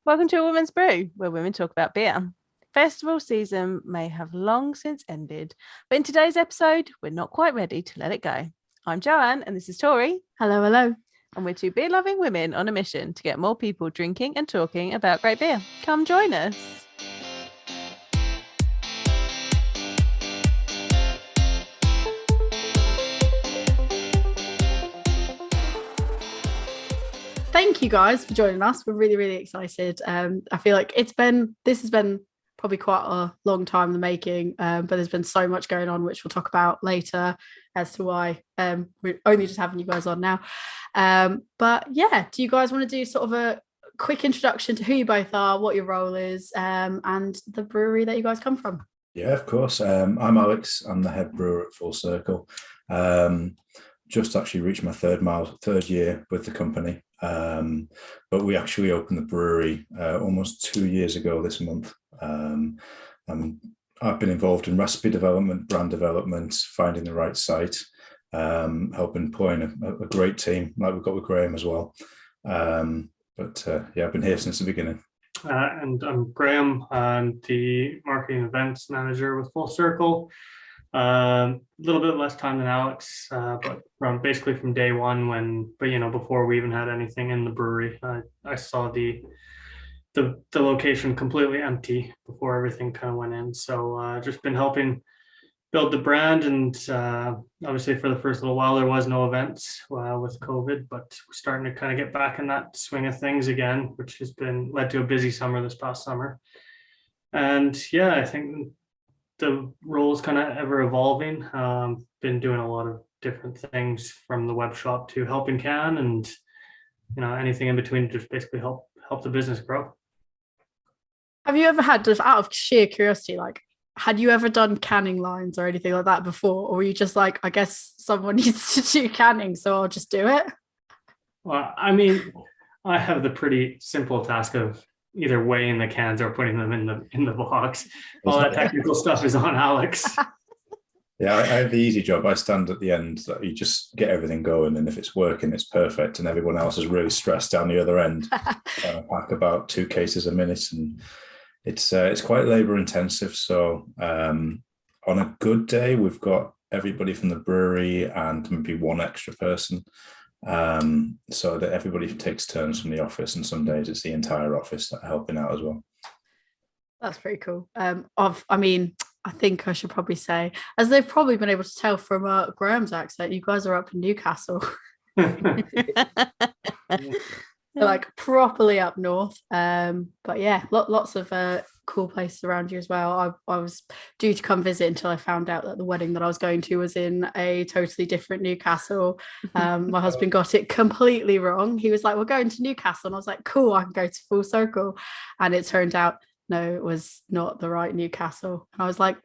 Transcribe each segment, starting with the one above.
Welcome to A Women's Brew, where women talk about beer. Festival season may have long since ended, but in today's episode, we're not quite ready to let it go. I'm Joanne, and this is Tori. Hello, hello. And we're two beer-loving women on a mission to get more people drinking and talking about great beer. Come join us. Thank you guys for joining us. We're really excited. I feel like this has been probably quite a long time in the making, but there's been so much going on, which we'll talk about later as to why we're only just having you guys on now. But yeah, do you guys want to do sort of a quick introduction to who you both are, what your role is, and the brewery that you guys come from? Yeah, of course. I'm Alex. I'm the head brewer at Full Circle. Just actually reached my third year with the company. But we actually opened the brewery almost 2 years ago this month. I've been involved in recipe development, brand development, finding the right site, helping point a great team like we've got with Graham as well. I've been here since the beginning. And I'm Graham. I'm the marketing events manager with Full Circle. A little bit less time than Alex, but basically from day one, before we even had anything in the brewery, I saw the location completely empty before everything kind of went in. So just been helping build the brand, and obviously for the first little while there was no events with COVID, but we're starting to kind of get back in that swing of things again, which has been led to a busy summer this past summer. And yeah, I think the role is kind of ever evolving. Been doing a lot of different things, from the web shop to helping can, and anything in between, just basically help the business grow. Have you ever had, just out of sheer curiosity, like, had you ever done canning lines or anything like that before, or were you just like, I guess someone needs to do canning, so I'll just do it? Well, I mean, I have the pretty simple task of either weighing the cans or putting them in the box. All that technical stuff is on Alex. Yeah, I have the easy job. I stand at the end. That you just get everything going, and if it's working, it's perfect, and everyone else is really stressed down the other end. I pack about 2 cases a minute, and it's quite labor intensive. So on a good day, we've got everybody from the brewery and maybe one extra person, so that everybody takes turns from the office, and some days it's the entire office that are helping out as well. That's pretty cool. I think I should probably say, as they've probably been able to tell from Graham's accent, you guys are up in Newcastle. Like properly up north. But yeah, lots of cool places around you as well. I was due to come visit until I found out that the wedding that I was going to was in a totally different Newcastle. My husband got it completely wrong. He was like, we're going to Newcastle, and I was like, cool, I can go to Full Circle. And it turned out no, it was not the right Newcastle. And I was like,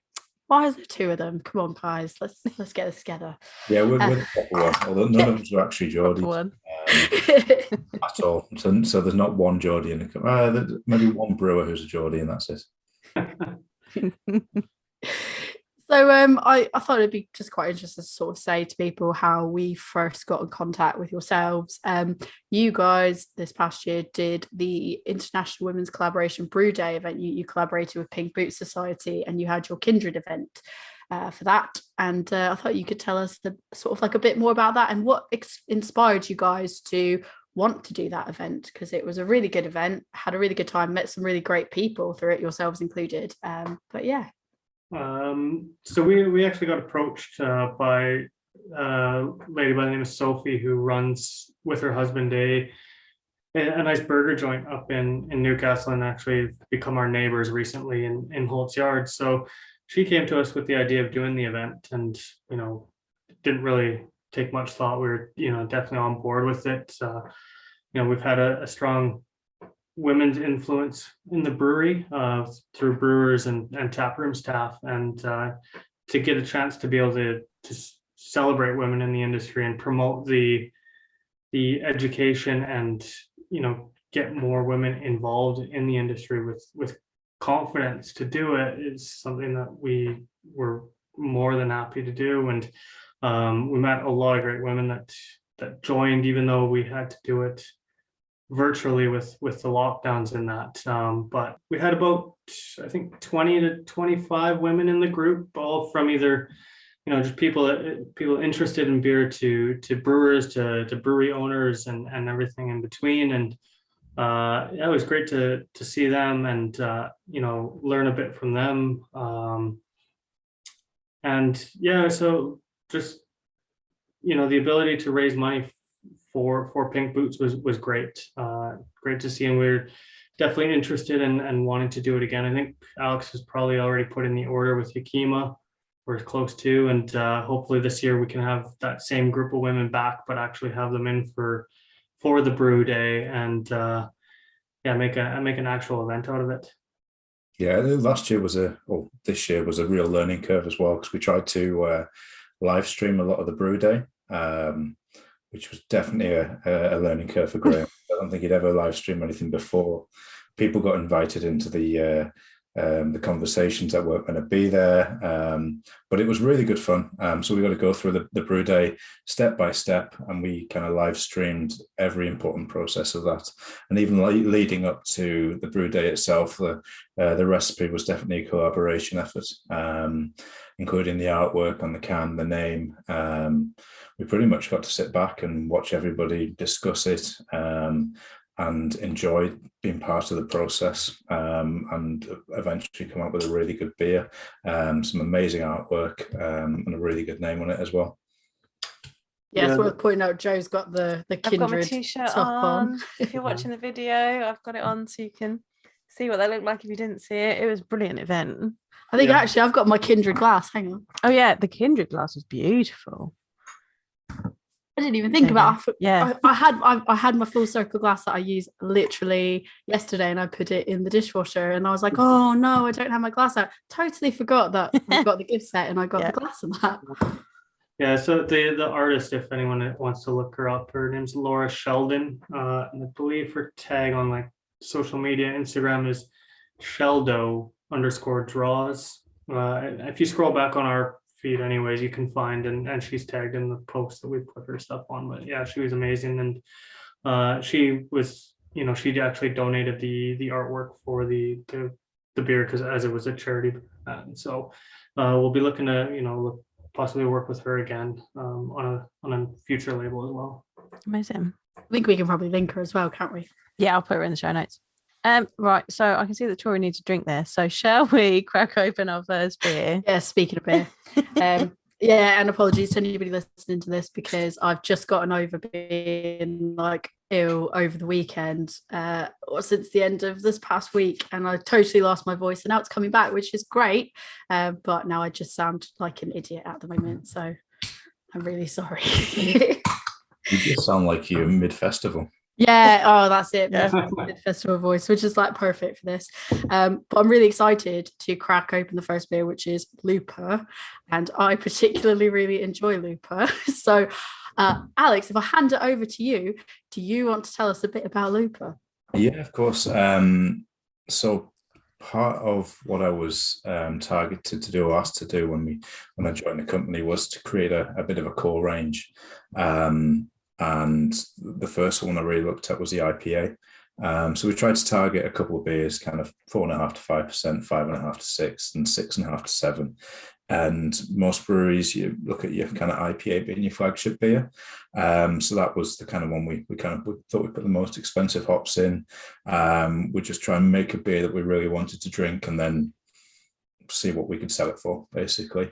why is there 2 of them? Come on, guys, let's get this together. Yeah, we're the proper one, although none of us are actually Geordies at all. So there's not one Geordie in the maybe one brewer who's a Geordie, and that's it. So I thought it'd be just quite interesting to sort of say to people how we first got in contact with yourselves. You guys this past year did the International Women's Collaboration Brew Day event. You collaborated with Pink Boot Society, and you had your Kindred event for that. And I thought you could tell us sort of like a bit more about that, and what inspired you guys to want to do that event, because it was a really good event, had a really good time, met some really great people through it, yourselves included. But yeah. So we actually got approached by a lady by the name of Sophie, who runs with her husband a nice burger joint up in Newcastle, and actually become our neighbors recently in Holt's Yard. So she came to us with the idea of doing the event, and didn't really take much thought. We were definitely on board with it. We've had a strong women's influence in the brewery through brewers and taproom staff, and to get a chance to be able to celebrate women in the industry and promote the education, and get more women involved in the industry with confidence to do it, is something that we were more than happy to do. And we met a lot of great women that joined, even though we had to do it virtually with the lockdowns and that. But we had about, I think, 20 to 25 women in the group, all from either, just people interested in beer to brewers to brewery owners and everything in between. And it was great to see them and learn a bit from them. And yeah, so just the ability to raise money for Pink Boots was great. Great to see, and we're definitely interested and wanting to do it again. I think Alex has probably already put in the order with Yakima. We're close to, and hopefully this year we can have that same group of women back, but actually have them in for the brew day and make an actual event out of it. Yeah, this year was a real learning curve as well, because we tried to live stream a lot of the brew day, which was definitely a learning curve for Graham. I don't think he'd ever live stream anything before. People got invited into the conversations that weren't going to be there, but it was really good fun. So we got to go through the brew day step by step, and we kind of live streamed every important process of that. And even leading up to the brew day itself, the recipe was definitely a collaboration effort, including the artwork on the can, the name. We pretty much got to sit back and watch everybody discuss it, and enjoy being part of the process, and eventually come up with a really good beer, some amazing artwork, and a really good name on it as well. Yeah, it's worth pointing out Joe's got the Kindred I've got my t-shirt top on. If you're watching the video, I've got it on so you can see what they look like if you didn't see it. It was a brilliant event. I think actually I've got my Kindred glass. Hang on. Oh yeah, the Kindred glass was beautiful. I didn't even think about it. Yeah, I had my full circle glass that I used literally yesterday, and I put it in the dishwasher, and I was like, oh no, I don't have my glass out. Totally forgot that I got the gift set and I got the glass and that. Yeah, so the artist, if anyone wants to look her up, her name's Laura Sheldon, and I believe her tag on like social media, Instagram is Sheldo_draws. If you scroll back on our feed anyways, you can find, and she's tagged in the post that we put her stuff on. But yeah, she was amazing, and she was, she actually donated the artwork for the beer, because as it was a charity, and so we'll be looking to possibly work with her again on a future label as well. amazing. I think we can probably link her as well, can't we? Yeah, I'll put her in the show notes. Right, so I can see that Tori needs a drink there. So shall we crack open our first beer? Yeah, speaking of beer. Yeah, and apologies to anybody listening to this, because I've just gotten over being like ill over the weekend, or since the end of this past week, and I totally lost my voice, and now it's coming back, which is great, but now I just sound like an idiot at the moment, so I'm really sorry. You just sound like you're mid-festival. Yeah, oh, that's it. Yeah. Festival voice, which is like perfect for this. But I'm really excited to crack open the first beer, which is Looper, and I particularly really enjoy Looper. So, Alex, if I hand it over to you, do you want to tell us a bit about Looper? Yeah, of course. So part of what I was targeted to do, or asked to do when I joined the company, was to create a bit of a core range. And the first one I really looked at was the IPA. So we tried to target a couple of beers, kind of 4.5% to 5%, 5.5% to 6%, and 6.5% to 7%. And most breweries, you look at your kind of IPA being your flagship beer. So that was the kind of one we thought we put the most expensive hops in. We just try and make a beer that we really wanted to drink, and then see what we could sell it for, basically.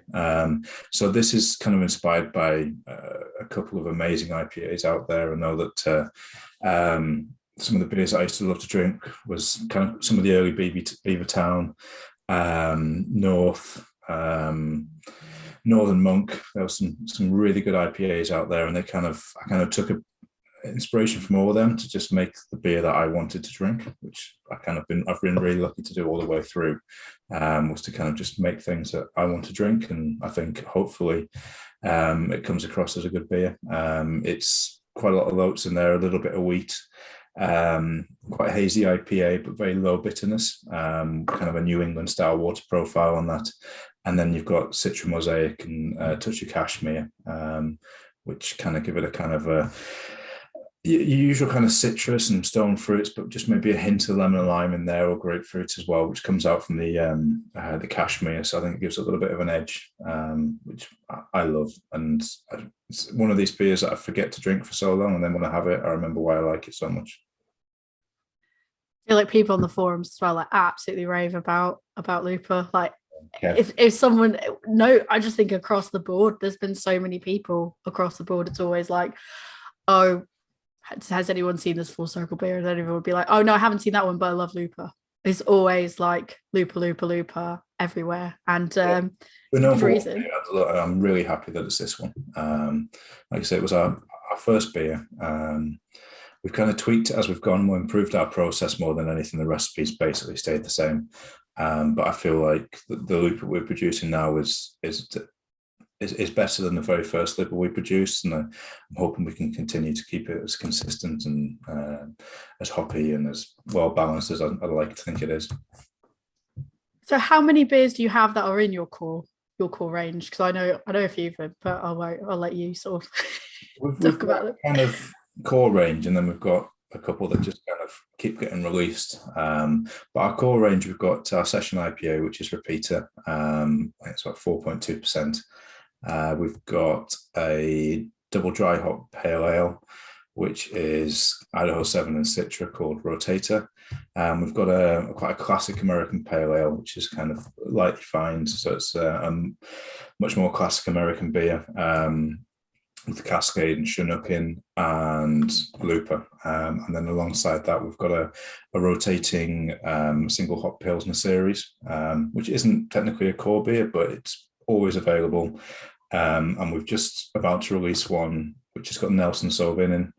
So this is kind of inspired by a couple of amazing IPAs out there. I know that some of the beers I used to love to drink was kind of some of the early Beavertown, North, Northern Monk. There was some really good IPAs out there, and I kind of took inspiration from all of them to just make the beer that I wanted to drink, which I've been really lucky to do all the way through, was to kind of just make things that I want to drink. And I think hopefully it comes across as a good beer. It's quite a lot of oats in there, a little bit of wheat, quite hazy IPA, but very low bitterness, kind of a New England style water profile on that. And then you've got Citra Mosaic and a touch of Cashmere, which kind of give it a kind of your usual kind of citrus and stone fruits, but just maybe a hint of lemon and lime in there, or grapefruit as well, which comes out from the cashmere. So I think it gives a little bit of an edge, which I love. And it's one of these beers that I forget to drink for so long, and then when I have it, I remember why I like it so much. I feel like people on the forums as well, like absolutely rave about Looper. Like Okay. if someone I just think across the board, there's been so many people across the board. It's always like, oh, has anyone seen this Full Circle beer? And anyone would be like, oh no, I haven't seen that one, but I love Looper. It's always like Looper everywhere. And We know for reason. I'm really happy that it's this one. Like I say, it was our first beer. We've kind of tweaked it as we've gone. We've improved our process more than anything. The recipe's basically stayed the same. But I feel like the Looper we're producing now is better than the very first Looper we produced, and I'm hoping we can continue to keep it as consistent and as hoppy and as well balanced as I'd like to think it is. So how many beers do you have that are in your core range? Because I know a few of them, but I'll let you sort of talk about it. Kind of core range, and then we've got a couple that just kind of keep getting released. But our core range, we've got our Session IPA, which is Repeater. It's about 4.2%. We've got a double dry hop pale ale, which is Idaho 7 and Citra, called Rotator. We've got quite a classic American pale ale, which is kind of lightly fined, so it's a much more classic American beer, with the Cascade and Chinook in, and Looper. And then alongside that, we've got a rotating single hop Pilsner series, which isn't technically a core beer, but it's always available. And we've just about to release one which has got Nelson Sauvin in,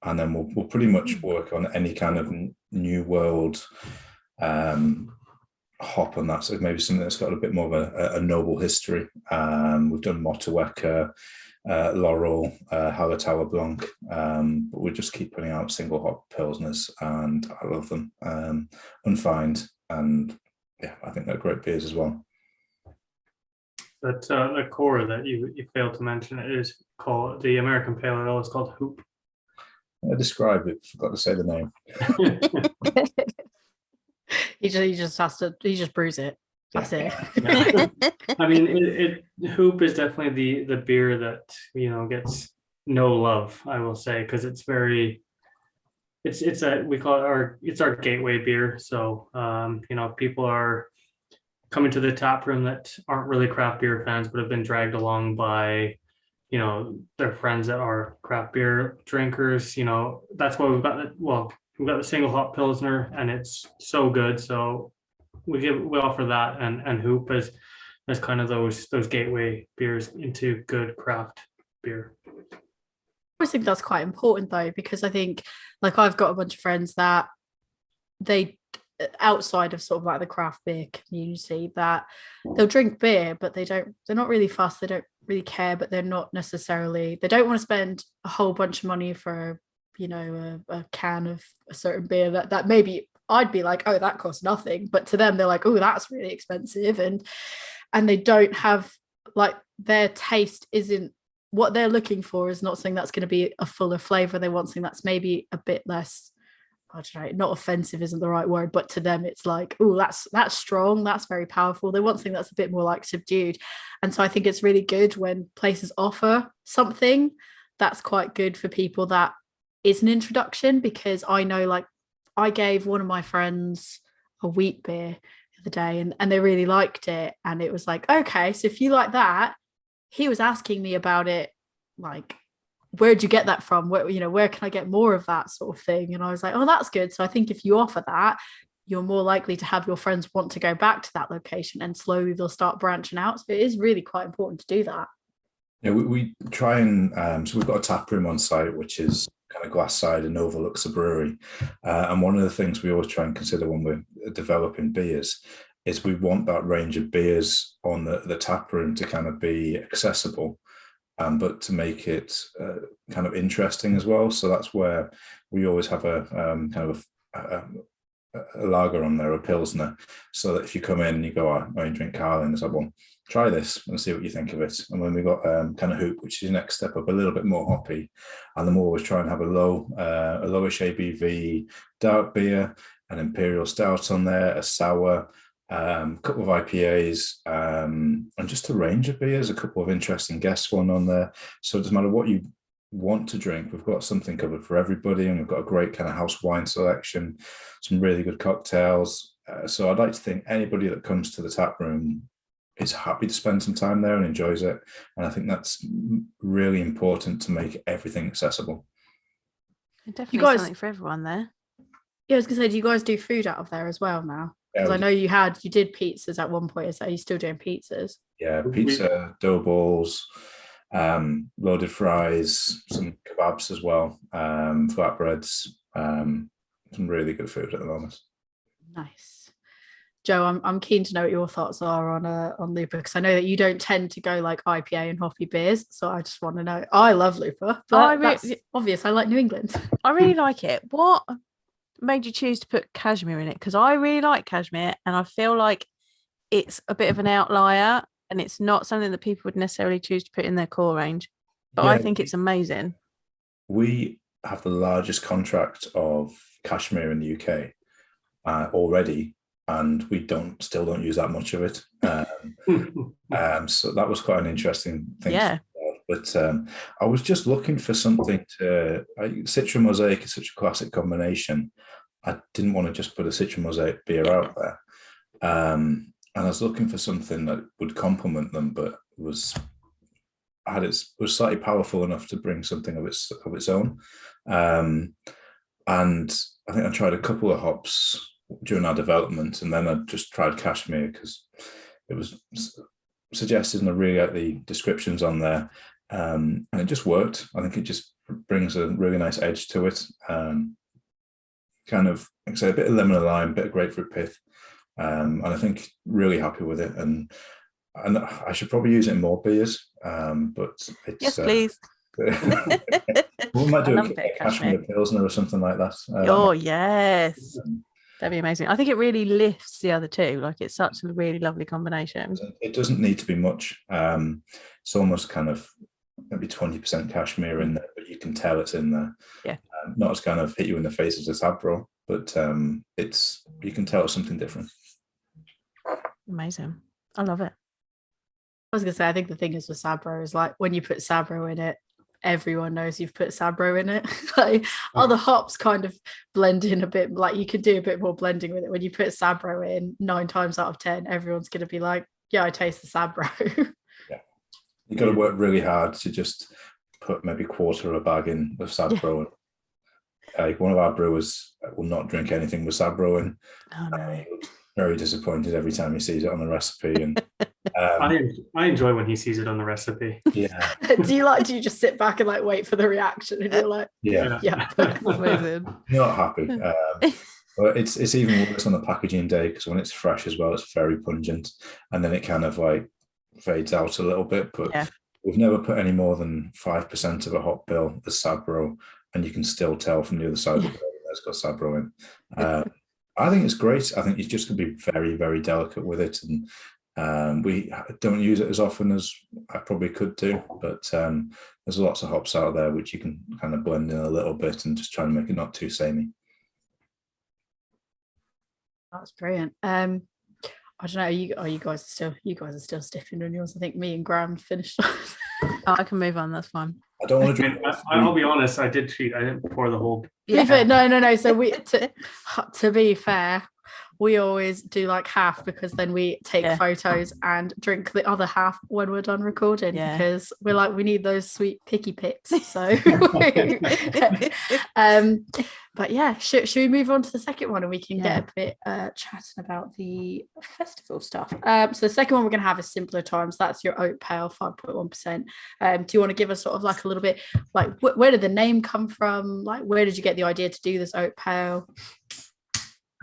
and then we'll pretty much work on any kind of new world hop on that. So maybe something that's got a bit more of a noble history. We've done Motueka, Laurel, Hallertauer Blanc, but we just keep putting out single hop Pilsners, and I love them. Unfined, and yeah, I think they're great beers as well. That the core that you failed to mention is called the American Pale Ale. It's called Hoop. I described it, forgot to say the name. He just brews it. That's it. Yeah. I mean, Hoop is definitely the beer that gets no love, I will say, because it's very. It's we call it our gateway beer. So if people are coming to the tap room that aren't really craft beer fans but have been dragged along by their friends that are craft beer drinkers, that's why we've got the single hop Pilsner, and it's so good. So we offer that and Hoop as kind of those gateway beers into good craft beer. I think that's quite important though, because I think like I've got a bunch of friends that they, outside of sort of like the craft beer community, that they'll drink beer, but they're not really fussed, they don't really care, but they don't want to spend a whole bunch of money for a can of a certain beer that maybe I'd be like, oh, that costs nothing, but to them they're like, oh, that's really expensive, and they don't have, like, their taste isn't what they're looking for, is not something that's going to be a fuller flavor. They want something that's maybe a bit less, I don't know, not offensive isn't the right word, but to them it's like, oh, that's strong, that's very powerful. They want something that's a bit more like subdued. And so I think it's really good when places offer something that's quite good for people that is an introduction, because I know, like, I gave one of my friends a wheat beer the other day, and they really liked it, and it was like, okay, so if you like that, he was asking me about it, like, where'd you get that from? Where can I get more of that sort of thing? And I was like, oh, that's good. So I think if you offer that, you're more likely to have your friends want to go back to that location, and slowly they'll start branching out. So it is really quite important to do that. Yeah, we try and so we've got a tap room on site, which is kind of glass side and overlooks the brewery. And one of the things we always try and consider when we're developing beers is we want that range of beers on the tap room to kind of be accessible, but to make it kind of interesting as well. So that's where we always have a kind of a lager on there, a pilsner, so that if you come in and you go, I only drink Carling, it's like, well, try this and see what you think of it. And when we got kind of Hoop, which is the next step up, a little bit more hoppy, and then we'll always try and have a lowish ABV dark beer, an imperial stout on there, a sour, couple of IPAs, and just a range of beers, a couple of interesting guest one on there. So it doesn't matter what you want to drink, we've got something covered for everybody, and we've got a great kind of house wine selection, some really good cocktails. So I'd like to think anybody that comes to the tap room is happy to spend some time there and enjoys it. And I think that's really important to make everything accessible. Definitely something for everyone there. Yeah, I was gonna say, do you guys do food out of there as well now? Because I know you did pizzas at one point. Are you still doing pizzas? Yeah, pizza, dough balls, loaded fries, some kebabs as well, flatbreads, some really good food at the moment. Nice. Joe, I'm keen to know what your thoughts are on Looper, because I know that you don't tend to go like IPA and hoppy beers, so I just want to know. I love Looper, but that's obvious. I like New England. I really like it. What made you choose to put cashmere in it? Because I really like cashmere, and I feel like it's a bit of an outlier, and it's not something that people would necessarily choose to put in their core range. But I think it's amazing. We have the largest contract of cashmere in the UK already, and we still don't use that much of it. So that was quite an interesting thing. Yeah. But I was just looking for something Citra Mosaic is such a classic combination. I didn't want to just put a Citra Mosaic beer out there. And I was looking for something that would complement them, but was slightly powerful enough to bring something of its own. And I think I tried a couple of hops during our development, and then I just tried cashmere because it was suggested, and I really like the descriptions on there. And it just worked. I think it just brings a really nice edge to it. Kind of, like I say, a bit of lemon and lime, a bit of grapefruit pith. And I think really happy with it. And I should probably use it in more beers. But it's, yes, please. We might do a cashmere pilsner or something like that. Oh, yes. That'd be amazing. I think it really lifts the other two. Like, it's such a really lovely combination. It doesn't need to be much. It's almost kind of maybe 20% cashmere in there, but you can tell it's in there. Yeah. Not as kind of hit you in the face as a Sabro, but you can tell it's something different. Amazing. I love it. I was gonna say, I think the thing is with Sabro is like when you put Sabro in it, everyone knows you've put Sabro in it. Like other hops kind of blend in a bit, like you could do a bit more blending with it. When you put Sabro in, 9 times out of 10, everyone's going to be like, yeah, I taste the Sabro. Yeah, you got to work really hard to just put maybe a quarter of a bag in of Sabro. Yeah. One of our brewers will not drink anything with Sabro in. Oh, no. Very disappointed every time he sees it on the recipe. And I enjoy when he sees it on the recipe. Yeah. Do you just sit back and like wait for the reaction, and you're like, yeah. Amazing. Not happy. But it's even worse on the packaging day, because when it's fresh as well, it's very pungent, and then it kind of like fades out a little bit. But we've never put any more than 5% of a hop bill as Sabro, and you can still tell from the other side of the bill that it's got Sabro in. I think it's great. I think you just can be very, very delicate with it, and we don't use it as often as I probably could do. But there's lots of hops out there which you can kind of blend in a little bit and just try and make it not too samey. That's brilliant. I don't know. You guys are still stiffing on yours. I think me and Graham finished. I can move on. That's fine. I don't want to drink. I'll be honest. I did cheat. I didn't pour the whole. Yeah. No. So to be fair, we always do like half, because then we take photos and drink the other half when we're done recording, because we're like, we need those sweet picky pics. So but yeah, should we move on to the second one, and we can get a bit chatting about the festival stuff. So the second one we're going to have is Simpler Times. That's your oat pale, 5.1%. Do you want to give us sort of like a little bit, like where did the name come from? Like, where did you get the idea to do this oat pale?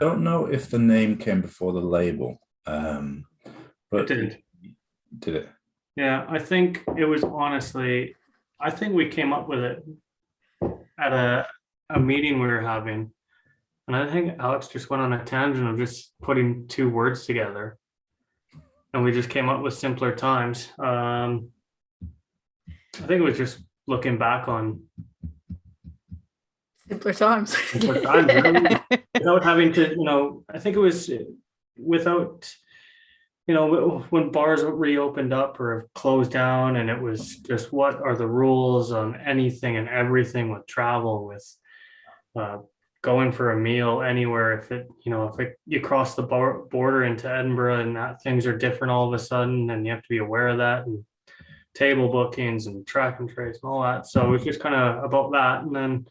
I don't know if the name came before the label, but it did it? Yeah, I think it was honestly, I think we came up with it at a meeting we were having, And I think Alex just went on a tangent of just putting two words together, and we just came up with simpler times. I think it was just looking back on Simpler times. simpler times without having to, I think it was without, when bars reopened up or have closed down, and it was just what are the rules on anything and everything with travel, with going for a meal anywhere. If you cross the border into Edinburgh and that things are different all of a sudden, and you have to be aware of that, and table bookings and track and trace and all that. So it was just kind of about that. And then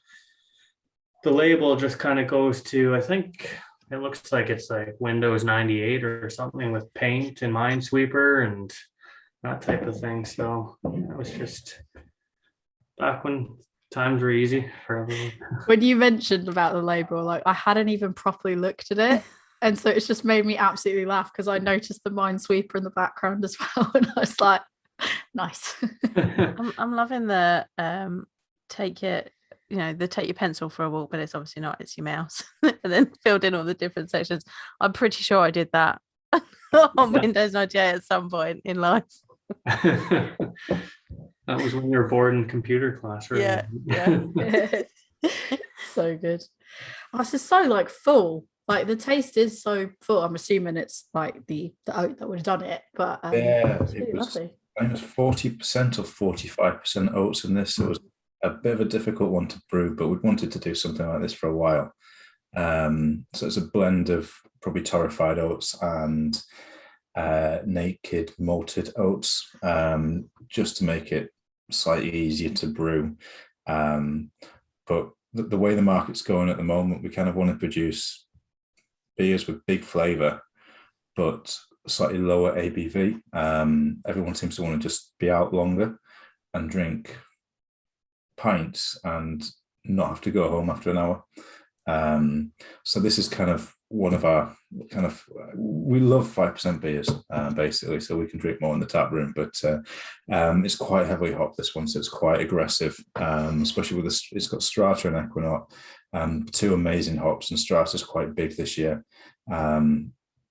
the label just kind of goes to, I think it looks like it's like Windows 98 or something with paint and Minesweeper and that type of thing. So it was just back when times were easy for everyone. When you mentioned about the label, like I hadn't even properly looked at it. And so it's just made me absolutely laugh because I noticed the Minesweeper in the background as well. And I was like, nice. I'm loving the take your pencil for a walk, but it's obviously not, it's your mouse. And then filled in all the different sections. I'm pretty sure I did that on Windows 98 at some point in life. That was when you were bored in computer class, right? Yeah. So good. Oh, this is so like full. Like the taste is so full. I'm assuming it's like the oat that would have done it, but it's really lovely. I think it was 40% or 45% oats in this. It was a bit of a difficult one to brew, but we'd wanted to do something like this for a while. So it's a blend of probably torrefied oats and naked malted oats, just to make it slightly easier to brew. But the way the market's going at the moment, we kind of want to produce beers with big flavour, but slightly lower ABV. Everyone seems to want to just be out longer and drink pints and not have to go home after an hour. So this is kind of one of our we love 5% beers, basically, so we can drink more in the tap room, but it's quite heavily hopped, this one, so it's quite aggressive, especially with it's got Strata and Equinaut, two amazing hops, and Strata's quite big this year.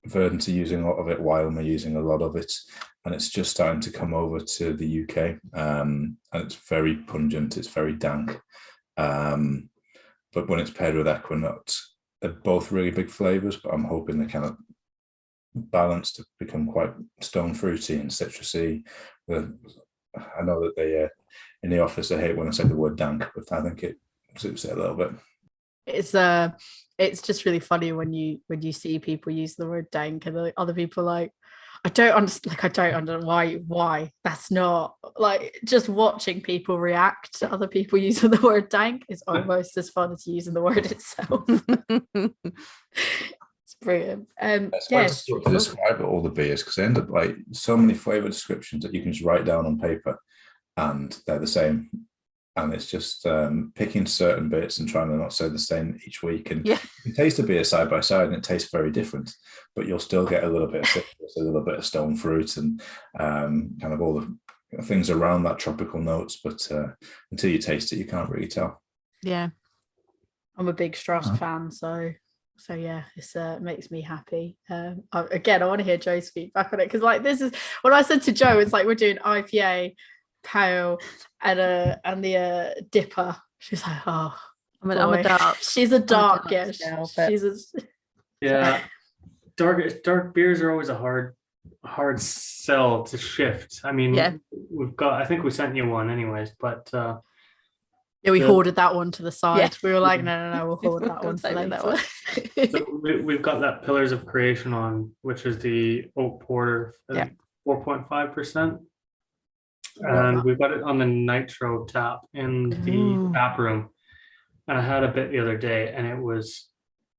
Verdant are using a lot of it, Wylam are using a lot of it, and it's just starting to come over to the UK, and it's very pungent, it's very dank, but when it's paired with Equinaut, they're both really big flavors, but I'm hoping they kind of balance to become quite stone fruity and citrusy. I know that they in the office they hate when I say the word dank, but I think it suits it a little bit. It's just really funny when you see people use the word dank, and the other people are like, I don't understand why that's not, like, just watching people react to other people using the word dank is almost as fun as using the word itself. It's brilliant. It's quite difficult to describe all the beers because they end up like so many flavor descriptions that you can just write down on paper and they're the same. And it's just picking certain bits and trying to not say the same each week. And you taste a beer side by side and it tastes very different, but you'll still get a little bit of citrus, a little bit of stone fruit and kind of all the things around that tropical notes. But until you taste it, you can't really tell. Yeah. I'm a big Strata fan, so yeah, this makes me happy. Again, I want to hear Joe's feedback on it, because like this is what I said to Joe, it's like we're doing IPA, pale, and the dipper. She's like, oh, I'm a dark. She's a dark, yeah. Yeah. Dark beers are always a hard sell to shift. I mean, I think we sent you one anyways, but we hoarded that one to the side. We were like, no, we'll hoard that one for later. So we've got that Pillars of Creation on, which is the oak porter, 4.5%. And we've got it on the nitro tap in the tap room, and I had a bit the other day, and it was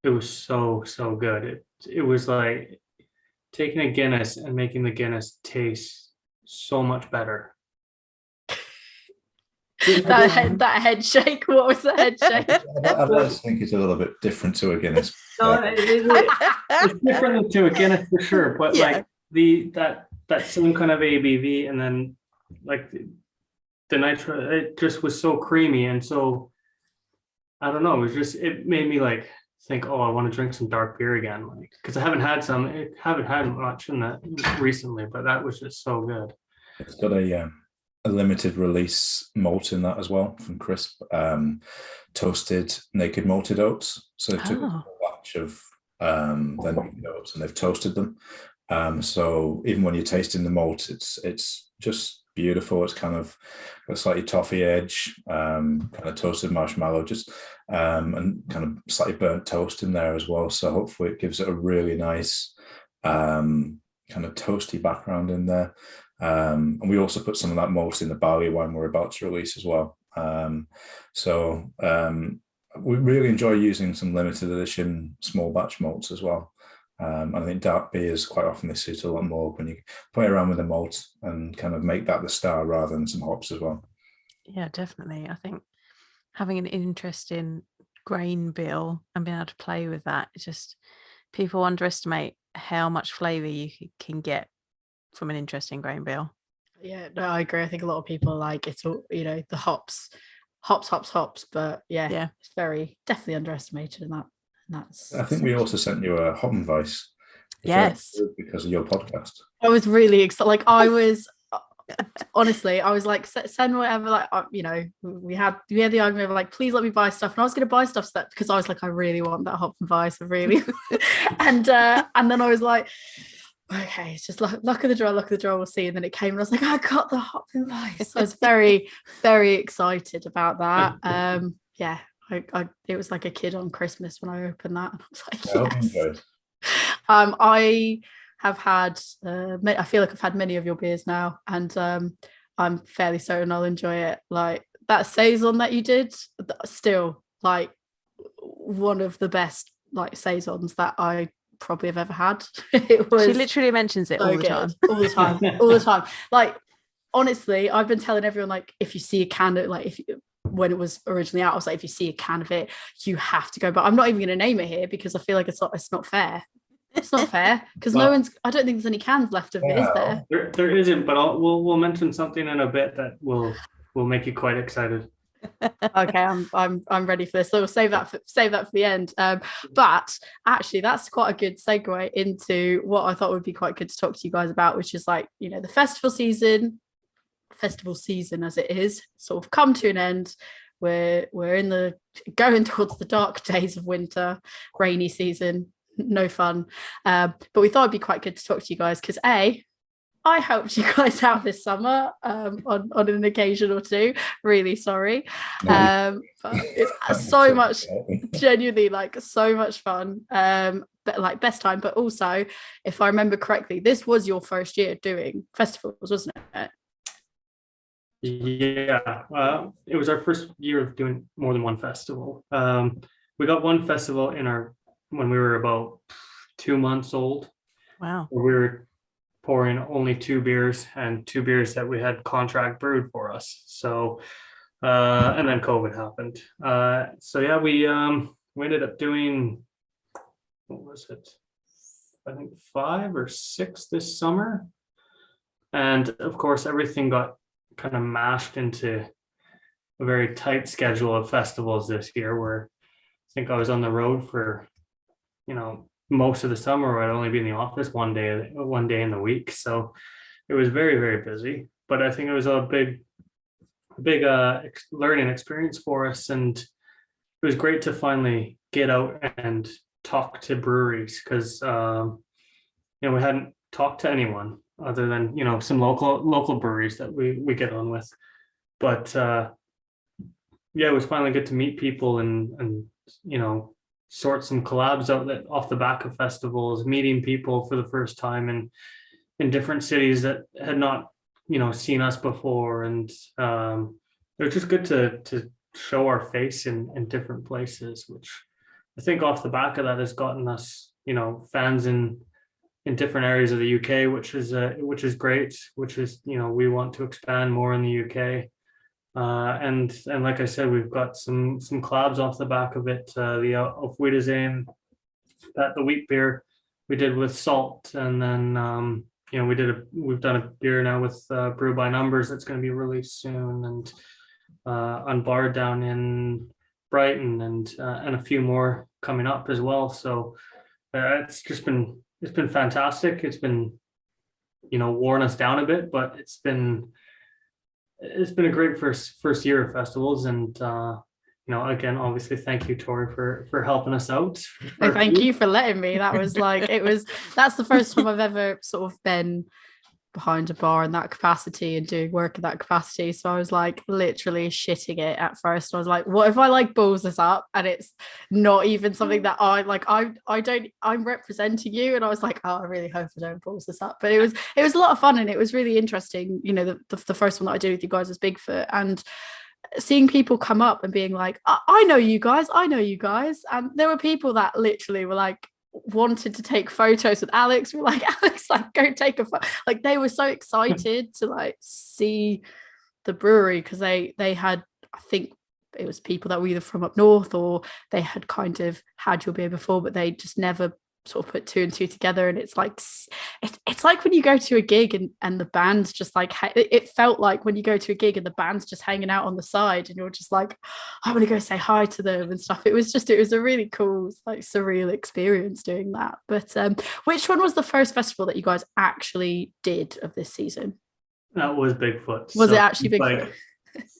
so good. It was like taking a Guinness and making the Guinness taste so much better. that head shake. What was the head shake? I just think it's a little bit different to a Guinness. No, it's different to a Guinness for sure, but like that same kind of ABV, and then like the nitro, it just was so creamy, and so I don't know, it made me like think, oh, I want to drink some dark beer again, like because I haven't had much in that recently, but that was just so good. It's got a limited release malt in that as well from Crisp, toasted naked malted oats. So they've took a batch of their naked oats and they've toasted them. So even when you're tasting the malt, it's just beautiful. It's kind of a slightly toffee edge, kind of toasted marshmallow, just and kind of slightly burnt toast in there as well. So hopefully it gives it a really nice kind of toasty background in there. And we also put some of that malt in the barley wine we're about to release as well. We really enjoy using some limited edition small batch malts as well. I think dark beers quite often they suit a lot more when you play around with the malt and kind of make that the star rather than some hops as well. Yeah, definitely. I think having an interesting grain bill and being able to play with that, it's just people underestimate how much flavour you can get from an interesting grain bill. Yeah, no, I agree. I think a lot of people like it's all, the hops, but yeah, it's very definitely underestimated in that. I think we also sent you a Hoppenweiss. Yes, because of your podcast. I was really excited. Like I was honestly, I was like, send whatever. Like we had the argument of like, please let me buy stuff, and I was going to buy stuff because I was like, I really want that Hoppenweiss, I really. and then I was like, okay, it's just luck of the draw, we'll see. And then it came and I was like, I got the Hoppenweiss. So I was very, very excited about that. Yeah, it was like a kid on Christmas when I opened that. And I was like, yes. I have had, I feel like I've had many of your beers now, and I'm fairly certain I'll enjoy it. Like that saison that you did, still like one of the best like saisons that I probably have ever had. It was. She literally mentions it all the time. Like honestly, I've been telling everyone like if you see a can of like when it was originally out, I was like, if you see a can of it, you have to go. But I'm not even going to name it here because I feel like it's not fair. It's not fair because I don't think there's any cans left of it, is there? There isn't, but we'll mention something in a bit that will make you quite excited. Okay, I'm ready for this. So we'll save that for the end. But actually, that's quite a good segue into what I thought would be quite good to talk to you guys about, which is like the festival season as it is sort of come to an end. We're going towards the dark days of winter, rainy season. No fun, but we thought it'd be quite good to talk to you guys because I helped you guys out this summer on an occasion or two. Really sorry, but it's so much, genuinely like so much fun. But like best time. But also, if I remember correctly, this was your first year doing festivals, wasn't it? Yeah, it was our first year of doing more than one festival. We got one festival when we were about 2 months old. Wow. We were pouring only 2 beers and 2 beers that we had contract brewed for us. So, and then COVID happened. So yeah, we ended up doing, what was it? I think 5 or 6 this summer. And of course, everything got kind of mashed into a very tight schedule of festivals this year where I think I was on the road for most of the summer, where I'd only be in the office one day in the week. So it was very, very busy, but I think it was a big learning experience for us. And it was great to finally get out and talk to breweries because, we hadn't talked to anyone other than, some local breweries that we get on with. But yeah, it was finally good to meet people and sort some collabs out off the back of festivals, meeting people for the first time in different cities that had not, seen us before. And it was just good to show our face in different places, which I think off the back of that has gotten us, fans in different areas of the UK, which is great, which is, we want to expand more in the UK. And like I said, we've got some collabs off the back of it. The Auf Wiedersehen, that the wheat beer we did with Salt, and then we've done a beer now with Brew by Numbers that's going to be released soon, and Unbarred down in Brighton, and a few more coming up as well. So it's been fantastic. It's been, worn us down a bit, but it's been a great first year of festivals. And again, obviously, thank you, Tori, for helping us out. No, thank you for letting me. That was like, that's the first time I've ever sort of been behind a bar in that capacity and doing work in that capacity. So I was like literally shitting it at first. I was like, what if I like balls this up and it's not even something that I'm representing you? And I was like, oh, I really hope I don't balls this up. But it was a lot of fun, and it was really interesting. The first one that I did with you guys is Bigfoot, and seeing people come up and being like, I know you guys, and there were people that literally were like wanted to take photos with Alex. We're like, Alex, like, go take a photo. Like, they were so excited to like see the brewery, because they had, I think it was people that were either from up north or they had kind of had your beer before, but they just never sort of put two and two together. And it's like when you go to a gig and the band's just like, it felt like when you go to a gig and the band's just hanging out on the side and you're just like, I want to go say hi to them and stuff. It was a really cool, like, surreal experience doing that. But which one was the first festival that you guys actually did of this season? That was Bigfoot. Was it actually Bigfoot? Like,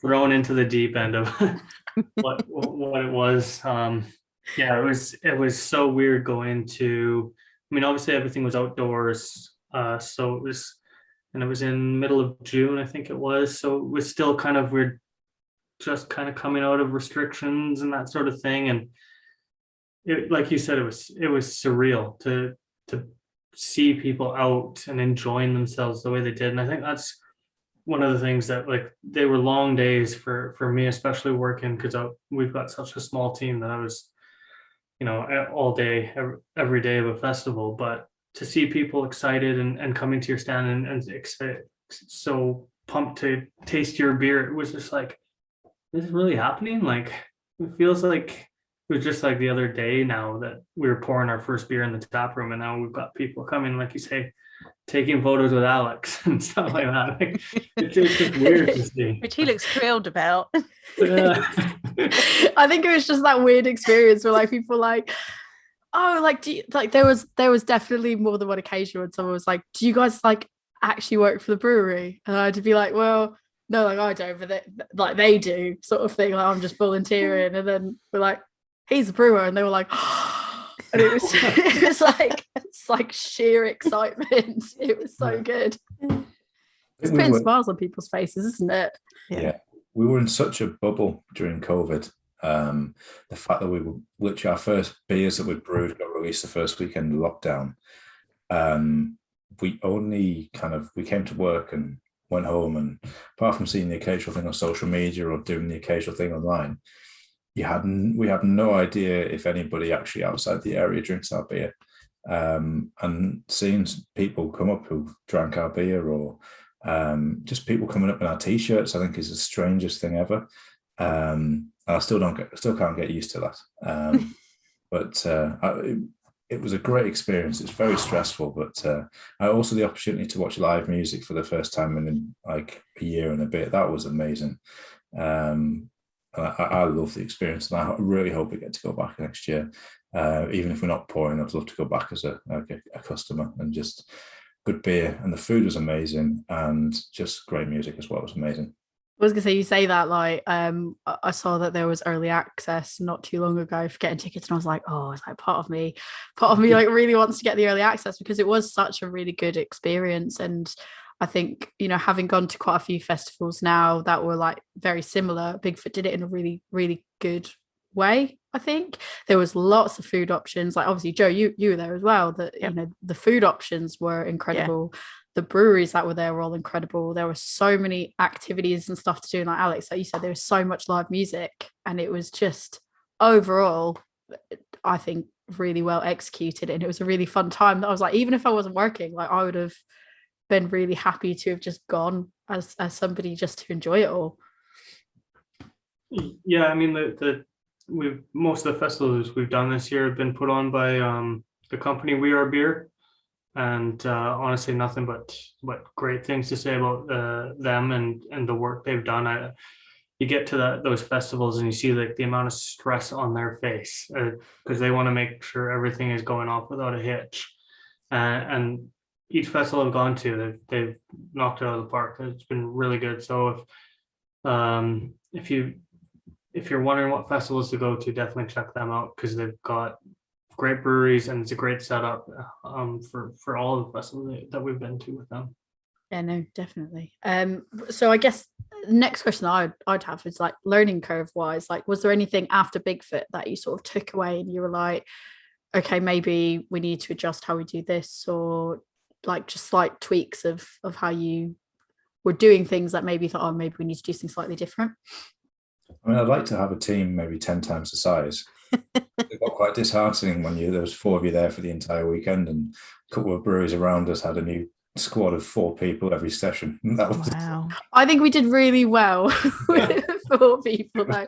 thrown into the deep end of what it was. Yeah, it was so weird going to, I mean, obviously everything was outdoors. So it was in middle of June, I think it was. So it was still kind of weird, just kind of coming out of restrictions and that sort of thing. And it, like you said, it was surreal to see people out and enjoying themselves the way they did. And I think that's one of the things that, like, they were long days for me, especially working, because we've got such a small team that I was, all day, every day of a festival. But to see people excited and coming to your stand and so pumped to taste your beer, it was just like, this is really happening. Like, it feels like it was just like the other day now that we were pouring our first beer in the tap room, and now we've got people coming, like you say, taking photos with Alex and stuff like that. Like, it's just weird to see. Which he looks thrilled about. I think it was just that weird experience where, like, people like, oh, like, there was definitely more than one occasion when someone was like, do you guys like actually work for the brewery? And I'd be like, well, no, like, I don't, but they do, sort of thing. Like, I'm just volunteering. And then we're like, he's a brewer, and they were like, and it was like sheer excitement. It was so good. It's putting smiles on people's faces, isn't it? Yeah. We were in such a bubble during COVID. The fact that we were literally, our first beers that we brewed got released the first weekend of lockdown. We came to work and went home, and apart from seeing the occasional thing on social media or doing the occasional thing online, we had no idea if anybody actually outside the area drinks our beer. And seeing people come up who drank our beer, or just people coming up in our t-shirts, I think is the strangest thing ever. And I still can't get used to that. But it was a great experience. It's very stressful, but also the opportunity to watch live music for the first time in like a year and a bit. That was amazing. I love the experience, and I really hope we get to go back next year. Even if we're not pouring, I'd love to go back as a customer, and just good beer, and the food was amazing, and just great music as well. It was amazing. I was gonna say, you say that, like, I saw that there was early access not too long ago for getting tickets, and I was like, oh, it's like part of me like really wants to get the early access, because it was such a really good experience. And I think, having gone to quite a few festivals now that were like very similar, Bigfoot did it in a really, really good way. I think there was lots of food options. Like, obviously, Joe, you were there as well. The food options were incredible. Yeah. The breweries that were there were all incredible. There were so many activities and stuff to do. And like Alex, like you said, there was so much live music, and it was just overall, I think, really well executed. And it was a really fun time that I was like, even if I wasn't working, like, I would have been really happy to have just gone as somebody just to enjoy it all. Yeah, I mean, most of the festivals we've done this year have been put on by the company We Are Beer, and honestly, nothing but great things to say about them and the work they've done. you get to those festivals and you see like the amount of stress on their face because they want to make sure everything is going off without a hitch. And each festival I've gone to, they've knocked it out of the park. It's been really good. So if you're wondering what festivals to go to, definitely check them out because they've got great breweries and it's a great setup for all of the festivals that we've been to with them. Yeah, no, definitely. So I guess the next question I'd have is like learning curve wise, like was there anything after Bigfoot that you sort of took away and you were like, okay, maybe we need to adjust how we do this, or like just slight tweaks of how you were doing things that maybe you thought, oh, maybe we need to do something slightly different? I mean, I'd like to have a team maybe 10 times the size. It got quite disheartening when there was 4 of you there for the entire weekend, and a couple of breweries around us had a new squad of 4 people every session. That was Wow. I think we did really well with 4 people though.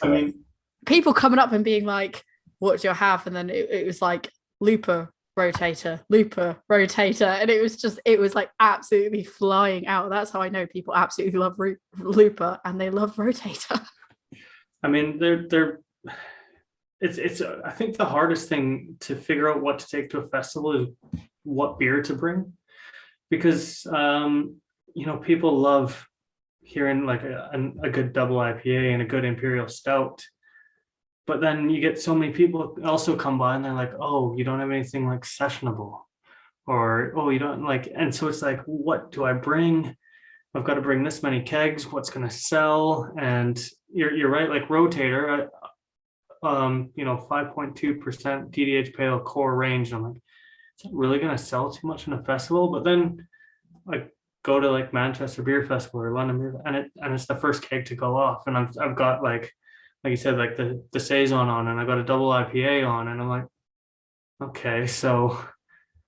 I mean, People coming up and being like, what do you have? And then it was like looper, rotator, and it was like absolutely flying out. That's how I know people absolutely love looper and they love rotator. I mean, it's I think the hardest thing to figure out what to take to a festival is what beer to bring, because people love hearing like a good double IPA and a good imperial stout, but then you get so many people also come by and they're like, oh, you don't have anything like sessionable, or oh, you don't like, and so it's like, what do I bring? I've got to bring this many kegs, what's going to sell? And you're right, like rotator, 5.2% DDH pale core range. I'm like, is it really going to sell too much in a festival? But then I go to like Manchester Beer Festival or London Beer, and it's the first keg to go off, and I've got like you said, like the saison on, and I got a double IPA on, and I'm like, okay, so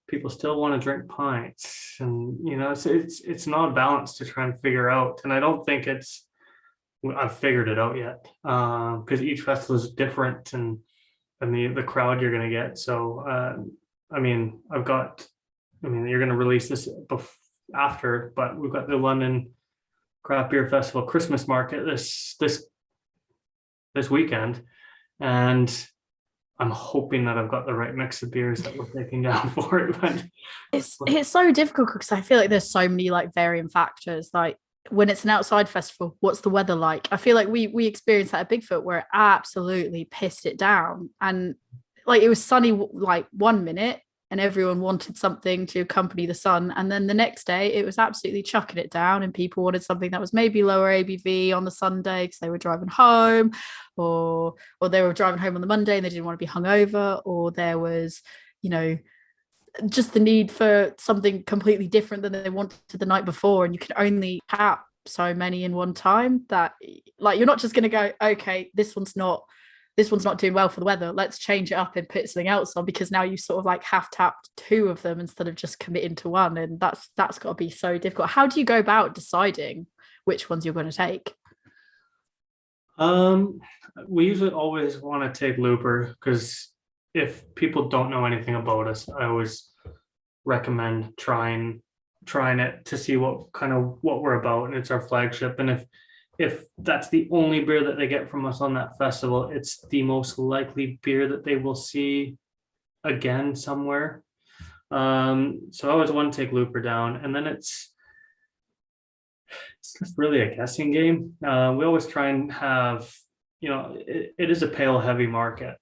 people still want to drink pints, and it's not a balance to try and figure out, and I don't think I've figured it out yet, because each festival is different, and the crowd you're going to get. So you're going to release this after, but we've got the London Craft Beer Festival Christmas market this weekend, and I'm hoping that I've got the right mix of beers that we're taking down for it. But it's so difficult because I feel like there's so many like varying factors. Like when it's an outside festival, what's the weather like? I feel like we experienced that at Bigfoot where it absolutely pissed it down, and like it was sunny like 1 minute and everyone wanted something to accompany the sun, and then the next day it was absolutely chucking it down and people wanted something that was maybe lower ABV on the Sunday because they were driving home, or they were driving home on the Monday and they didn't want to be hungover, or there was just the need for something completely different than they wanted the night before, and you can only tap so many in one time that like you're not just going to go, okay, this one's not doing well for the weather, let's change it up and put something else on, because now you sort of like half tapped 2 of them instead of just committing to one, and that's got to be so difficult. How do you go about deciding which ones you're going to take? We usually always want to take looper, because if people don't know anything about us, I always recommend trying it to see what we're about, and it's our flagship. And if that's the only beer that they get from us on that festival, it's the most likely beer that they will see again somewhere. So I always want to take looper down, and then it's just really a guessing game. We always try and have, it is a pale heavy market,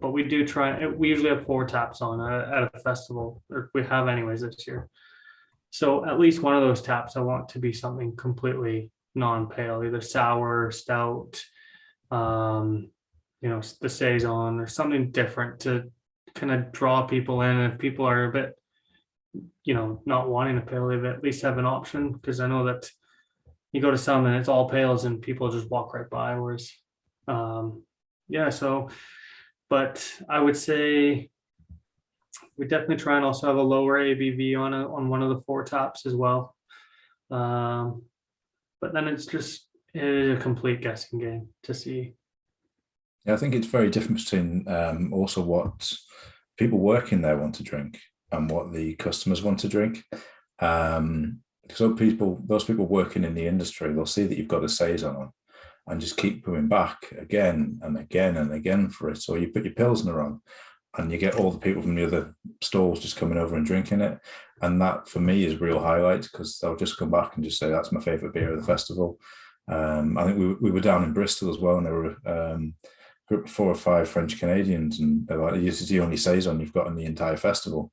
but we usually have 4 taps on at a festival, or we have anyways this year. So at least one of those taps I want to be something completely non-pale, either sour, stout, the saison, or something different to kind of draw people in. And if people are a bit, not wanting a pale, they at least have an option, because I know that you go to some and it's all pales and people just walk right by. Whereas, but I would say we definitely try and also have a lower ABV on one of the 4 taps as well. But then it is a complete guessing game to see. Yeah, I think it's very different between also what people working there want to drink and what the customers want to drink. So those people working in the industry, they'll see that you've got a saison on, and just keep coming back again and again and again for it. Or you put your Pilsner on and you get all the people from the other stalls just coming over and drinking it. And that for me is real highlight, because they'll just come back and just say, that's my favourite beer of the festival. I think we were down in Bristol as well, and there were a group of 4 or 5 French Canadians, and they're like, this is the only saison you've got in the entire festival.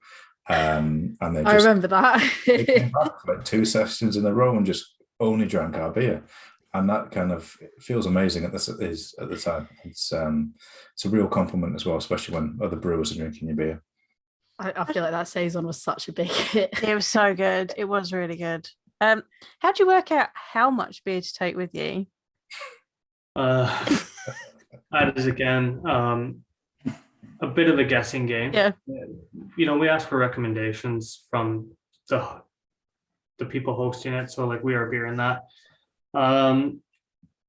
And they just, I remember that. they came back for like 2 sessions in a row and just only drank our beer. And that kind of feels amazing at the time. It's a real compliment as well, especially when other brewers are drinking your beer. I feel like that saison was such a big hit. It was so good. It was really good. How do you work out how much beer to take with you? That is again a bit of a guessing game. Yeah. We ask for recommendations from the people hosting it. So like We Are Beer and that.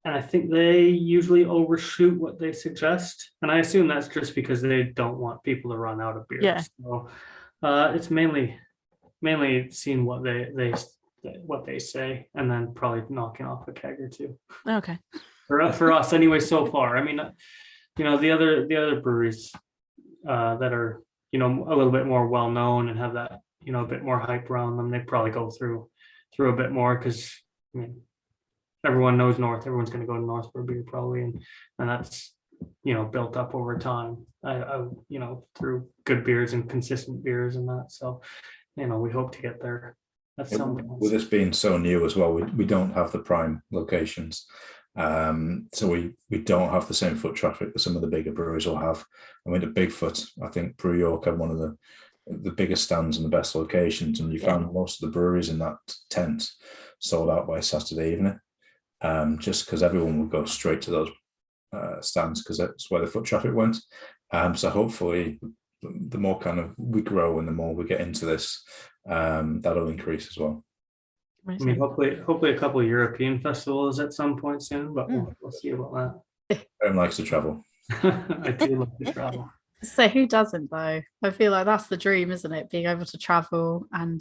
And I think they usually overshoot what they suggest. And I assume that's just because they don't want people to run out of beer. Yeah. So it's mainly seeing what they say, and then probably knocking off a keg or two. Okay. For us anyway, so far. I mean, the other breweries that are, a little bit more well known and have that, a bit more hype around them, they probably go through a bit more, because I mean, everyone knows North. Everyone's going to go to North for a beer probably, and that's built up over time. I through good beers and consistent beers and that. So we hope to get there at some point. With this being so new as well, we don't have the prime locations. So we don't have the same foot traffic that some of the bigger breweries will have. I went to Bigfoot. I think Brew York had one of the biggest stands and the best locations, and you found most of the breweries in that tent sold out by Saturday evening, just because everyone would go straight to those stands, because that's where the foot traffic went. So hopefully the more kind of we grow and the more we get into this, that'll increase as well. I mean, hopefully a couple of European festivals at some point soon, but we'll see about that. Everyone likes to travel. I do like to travel. So who doesn't though? I feel like that's the dream, isn't it? Being able to travel and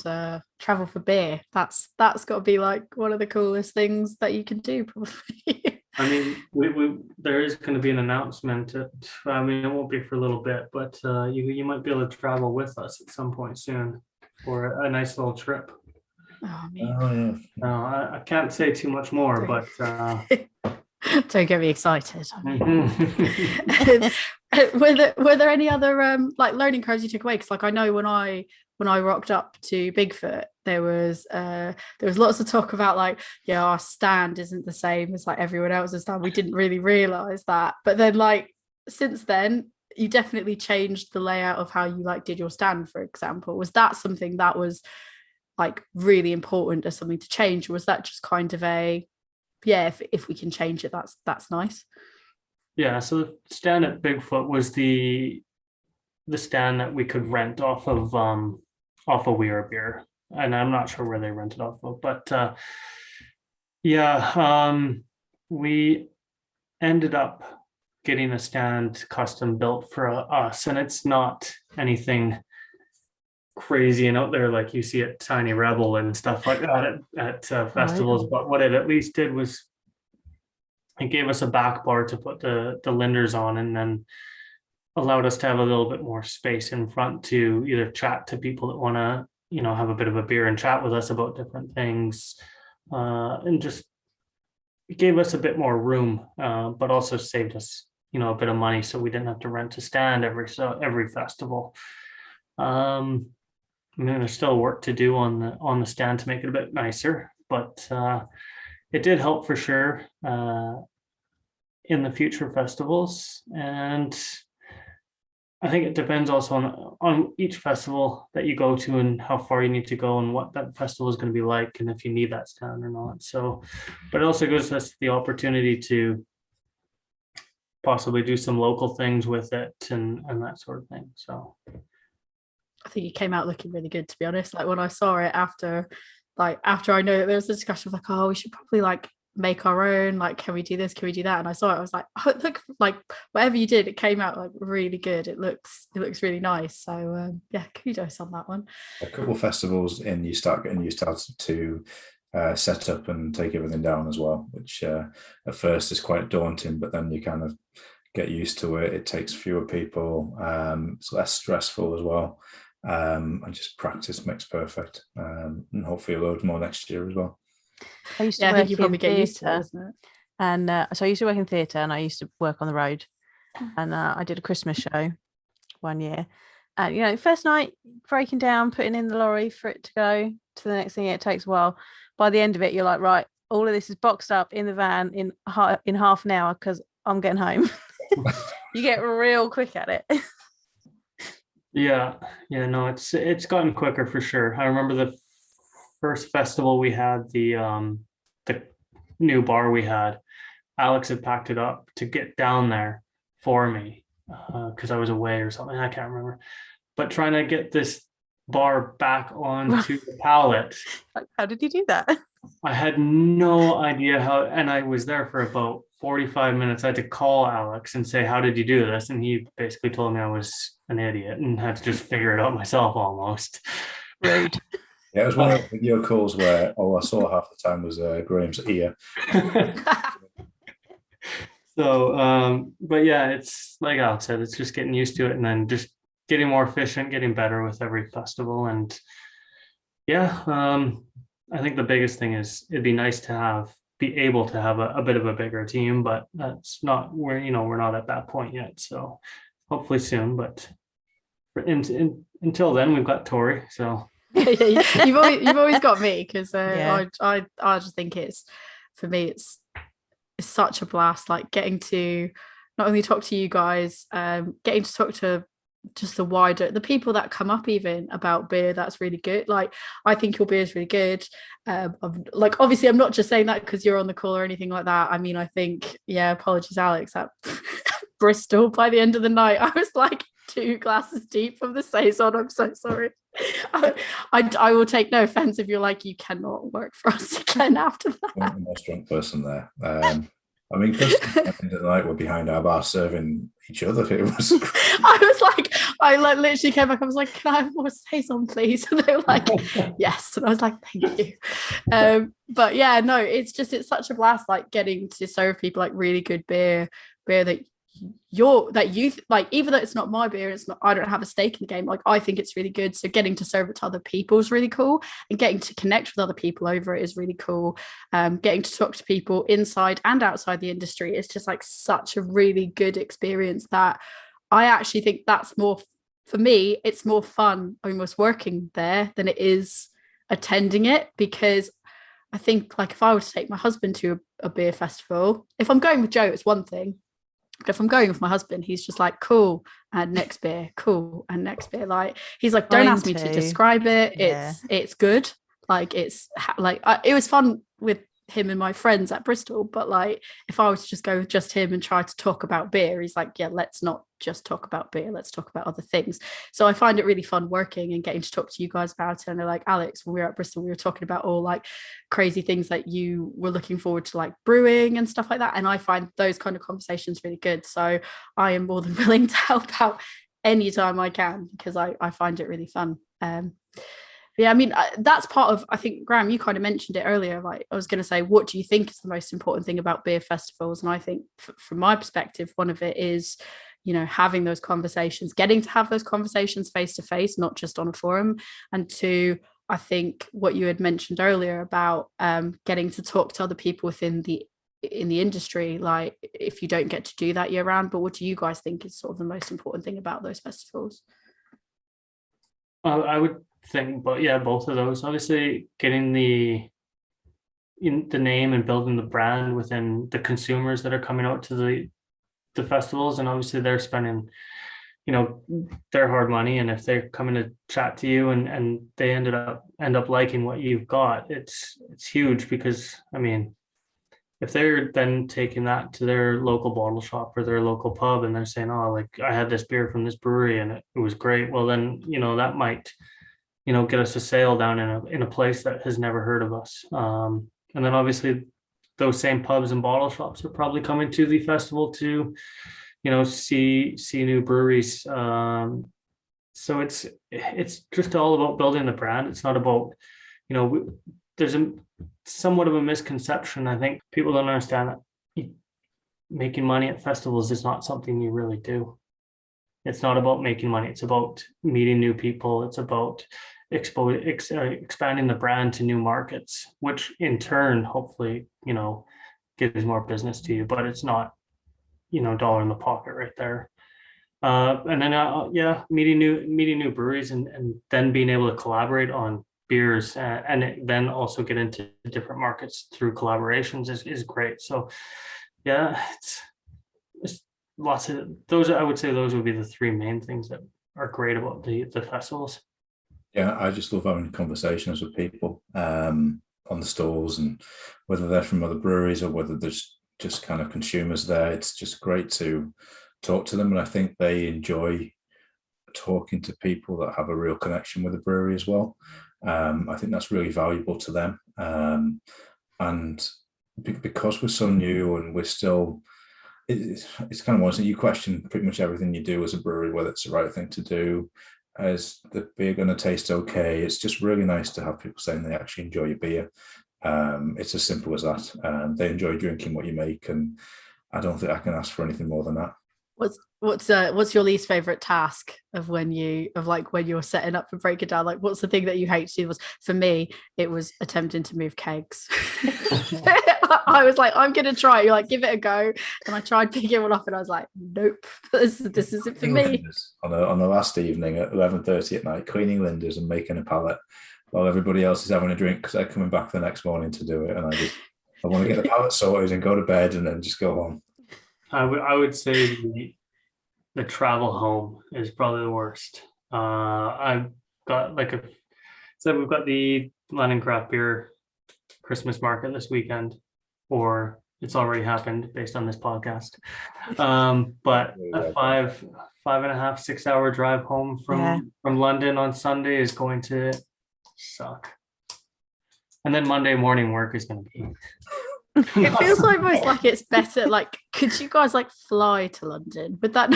travel for beer. That's got to be like one of the coolest things that you can do, probably. I mean, we there is going to be an announcement. I mean, it won't be for a little bit, but you might be able to travel with us at some point soon for a nice little trip. Oh, man. Oh yeah. No, I can't say too much more, but don't get me excited. mhm. Were there any other like learning curves you took away? Because like I know when I rocked up to Bigfoot, there was lots of talk about like, yeah, our stand isn't the same as like everyone else's stand. We didn't really realize that, but then like since then you definitely changed the layout of how you like did your stand, for example. Was that something that was like really important as something to change, or was that just kind of a if we can change it, that's nice? Yeah, so the stand at Bigfoot was the stand that we could rent off of We Are Beer, and I'm not sure where they rented off of, but we ended up getting a stand custom built for us, and it's not anything crazy and out there like you see at Tiny Rebel and stuff like that at festivals. But what it at least did was it gave us a back bar to put the linders on, and then allowed us to have a little bit more space in front to either chat to people that want to have a bit of a beer and chat with us about different things, and just it gave us a bit more room, but also saved us a bit of money, so we didn't have to rent a stand every festival. I mean, there's still work to do on the stand to make it a bit nicer, but it did help for sure in the future festivals. And I think it depends also on each festival that you go to and how far you need to go and what that festival is going to be like and if you need that stand or not. So, but it also gives us the opportunity to possibly do some local things with it and that sort of thing. So I think you came out looking really good, to be honest. Like when I saw it after I know that there was a discussion of like, oh, we should probably like make our own, like, can we do this, can we do that? And I saw it, I was like, oh, look, like whatever you did, it came out like really good. It looks really nice. So yeah, kudos on that one. A couple of festivals in, you start getting used to set up and take everything down as well, which at first is quite daunting, but then you kind of get used to it. It takes fewer people. It's less stressful as well. And just practice makes perfect. And hopefully a load more next year as well. I used to Yeah, I work think you in probably get used to it, theatre, isn't it? and so I used to work in theatre, and I used to work on the road, and I did a Christmas show one year, and first night breaking down, putting in the lorry for it to go to the next thing. It takes a while. By the end of it, you're like, right, all of this is boxed up in the van in half an hour because I'm getting home. You get real quick at it. Yeah, no, it's gotten quicker for sure. I remember the first festival we had, the new bar we had, Alex had packed it up to get down there for me because I was away or something. I can't remember. But trying to get this bar back onto the pallet. How did you do that? I had no idea how, and I was there for about 45 minutes. I had to call Alex and say, how did you do this? And he basically told me I was an idiot and had to just figure it out myself almost. Rude. Yeah, it was one of the video calls where all I saw half the time was Graham's ear. So, but yeah, it's like Alex said, it's just getting used to it and then just getting more efficient, getting better with every festival. And yeah, I think the biggest thing is it'd be nice to be able to have a bit of a bigger team, but that's not where, we're not at that point yet. So hopefully soon, but until then we've got Tori. So you've always got me because Yeah. I just think for me it's such a blast, like getting to not only talk to you guys, getting to talk to just the people that come up even about beer. That's really good. Like, I think your beer is really good. Like, obviously I'm not just saying that because you're on the call or anything like that. I mean, I think, yeah, apologies Alex, at Bristol by the end of the night I was like 2 glasses deep from the saison. I'm so sorry. I will take no offense if you're like, you cannot work for us again after that. I'm the most drunk person there. I mean, because at the end of the night we're behind our bar serving each other. It was. I literally came back. I was like, "Can I have more saison, please?" And they were like, "Yes." And I was like, "Thank you." But yeah, no, it's such a blast, like getting to serve people like really good beer that you like, even though it's not my beer, I don't have a stake in the game, like I think it's really good. So getting to serve it to other people is really cool, and getting to connect with other people over it is really cool. Getting to talk to people inside and outside the industry is just like such a really good experience that I actually think that's more, for me, it's more fun almost working there than it is attending it, because I think, like, if I were to take my husband to a beer festival, if I'm going with Joe, it's one thing. But if I'm going with my husband, he's just like, cool, and next beer, cool, and next beer. Like, he's like, don't ask me to describe it. Yeah. It's good. Like, it's like, it was fun with him and my friends at Bristol, but like, if I was to just go with just him and try to talk about beer, he's like, yeah, let's not just talk about beer, let's talk about other things. So I find it really fun working and getting to talk to you guys about it. And they're like, Alex, when we were at Bristol, we were talking about all like crazy things that you were looking forward to, like brewing and stuff like that. And I find those kind of conversations really good. So I am more than willing to help out anytime I can, because I find it really fun. Yeah, I mean, that's part of, I think, Graham, you kind of mentioned it earlier. Like, I was going to say, what do you think is the most important thing about beer festivals? And I think from my perspective, one of it is, having those conversations, getting to have those conversations face to face, not just on a forum. And 2, I think what you had mentioned earlier about getting to talk to other people in the industry, like if you don't get to do that year round. But what do you guys think is sort of the most important thing about those festivals? I would think, but yeah, both of those. Obviously, getting the name and building the brand within the consumers that are coming out to the festivals, and obviously they're spending, their hard money, and if they're coming to chat to you and they end up liking what you've got, it's huge, because I mean, if they're then taking that to their local bottle shop or their local pub and they're saying, oh, like, I had this beer from this brewery and it was great, well then, that might get us a sale down in a place that has never heard of us. And then obviously those same pubs and bottle shops are probably coming to the festival to, see new breweries. So it's just all about building the brand. It's not about, there's a somewhat of a misconception. I think people don't understand that making money at festivals is not something you really do. It's not about making money. It's about meeting new people. It's about expanding the brand to new markets, which in turn, hopefully, gives more business to you. But it's not, dollar in the pocket right there. And then, meeting new breweries and then being able to collaborate on beers and then also get into different markets through collaborations is great. So, yeah, it's lots of those. I would say those would be the three main things that are great about the festivals. Yeah, I just love having conversations with people on the stalls, and whether they're from other breweries or whether there's just kind of consumers there. It's just great to talk to them, and I think they enjoy talking to people that have a real connection with the brewery as well. I think that's really valuable to them, and because we're so new and we're still, it's kind of one thing, you question pretty much everything you do as a brewery, whether it's the right thing to do. Is the beer going to taste okay? It's just really nice to have people saying they actually enjoy your beer. It's as simple as that. They enjoy drinking what you make, and I don't think I can ask for anything more than that. What's your least favorite task of when you're setting up for Break It Down? Like, what's the thing that you hate to do? For me, it was attempting to move kegs. I was like, I'm gonna try. You're like, give it a go, and I tried picking one up, and I was like, nope, this isn't for me. On the last evening at 11:30 at night, cleaning linders and making a pallet while everybody else is having a drink because they're coming back the next morning to do it, and I want to get the pallet sorted and go to bed and then just go home. I would say the travel home is probably the worst. I've got we've got the London Craft Beer Christmas market this weekend, or it's already happened based on this podcast. But a 5.5, 6 hour drive home from London on Sunday is going to suck. And then Monday morning work is going to be. It feels almost like it's better. Like, could you guys fly to London? Would that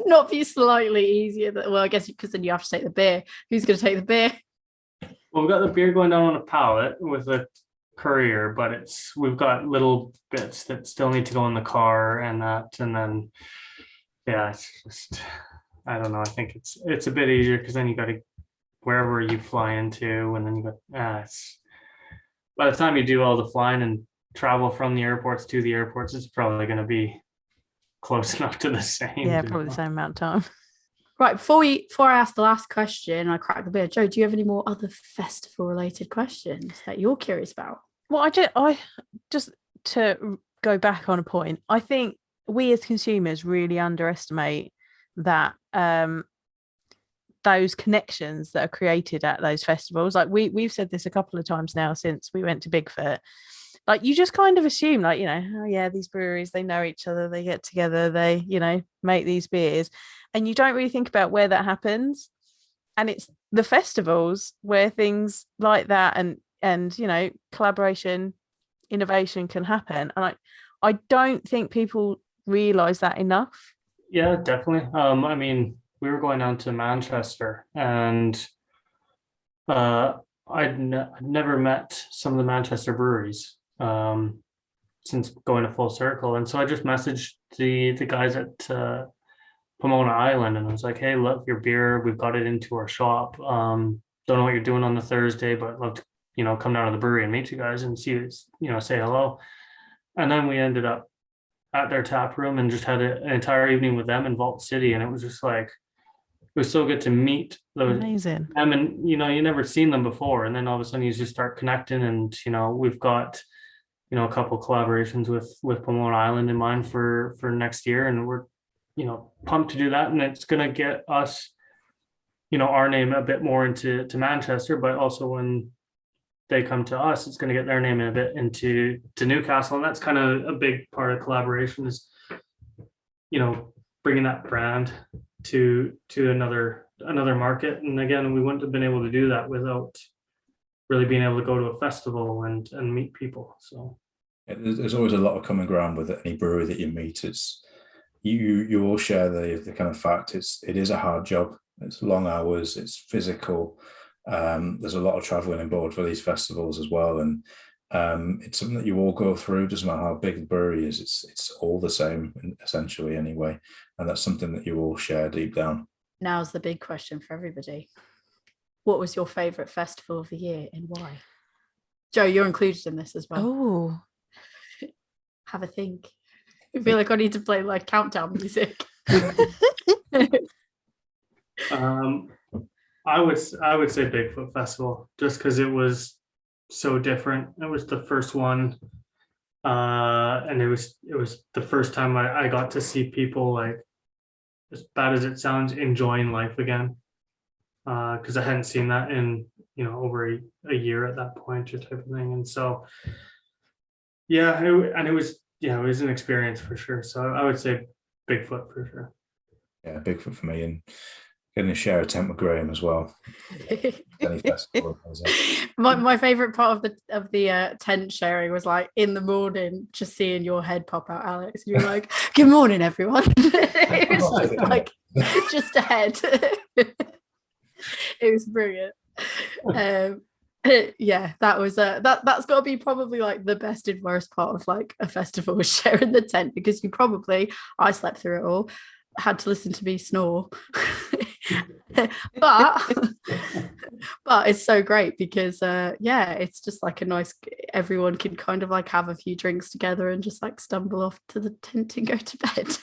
not be slightly easier? Well, I guess because then you have to take the beer. Who's going to take the beer? Well, we've got the beer going down on a pallet with a courier, but we've got little bits that still need to go in the car and then it's just, I don't know. I think it's a bit easier because then you got to wherever you fly into, and then you got by the time you do all the flying and travel from the airports to the airports, it's probably going to be close enough to the same. Yeah, probably the same amount of time. Right, before I ask the last question, I crack the beer. Joe, do you have any more other festival related questions that you're curious about? Well, I just to go back on a point, I think we as consumers really underestimate that those connections that are created at those festivals. Like we've said this a couple of times now since we went to Bigfoot. Like, you just kind of assume, like, oh yeah, these breweries, they know each other, they get together, they, make these beers, and you don't really think about where that happens. And it's the festivals where things like that and collaboration, innovation can happen. And I don't think people realize that enough. Yeah, definitely. I mean, we were going down to Manchester, and I'd never met some of the Manchester breweries since going to Full Circle, and so I just messaged the guys at Pomona Island, and I was like, hey, love your beer, we've got it into our shop, don't know what you're doing on the Thursday, but love to come down to the brewery and meet you guys and see say hello. And then we ended up at their tap room and just had an entire evening with them in Vault City, and it was just like, it was so good to meet those Amazing. them, and you never seen them before, and then all of a sudden you just start connecting, and we've got a couple of collaborations with Pomona Island in mind for next year, and we're pumped to do that, and it's going to get us our name a bit more into Manchester, but also when they come to us, it's going to get their name a bit into Newcastle, and that's kind of a big part of collaboration is bringing that brand to another market. And again, we wouldn't have been able to do that without really being able to go to a festival and meet people. So there's always a lot of common ground with any brewery that you meet. It's you all share the kind of fact it is a hard job. It's long hours, it's physical, There's a lot of traveling involved for these festivals as well, and it's something that you all go through. Doesn't matter how big the brewery is, it's all the same essentially anyway, and that's something that you all share deep down. Now's the big question for everybody. What was your favourite festival of the year and why? Joe, you're included in this as well. Oh, Have a think. I feel like I need to play like countdown music. I would say Bigfoot Festival, just because it was so different. It was the first one, and it was the first time I got to see people, like, as bad as it sounds, enjoying life again. Because I hadn't seen that in over a year at that point, or type of thing. And so it was an experience for sure. So I would say Bigfoot for sure. Yeah, Bigfoot for me, and getting to share a tent with Graham as well. Any festival. My favorite part of the tent sharing was like in the morning, just seeing your head pop out, Alex. You're like, "Good morning, everyone." It was just like just ahead. It was brilliant. Yeah, that was that's got to be probably like the best and worst part of like a festival, is sharing the tent, because I slept through it all, had to listen to me snore. but it's so great because it's just like a nice, everyone can kind of like have a few drinks together and just like stumble off to the tent and go to bed.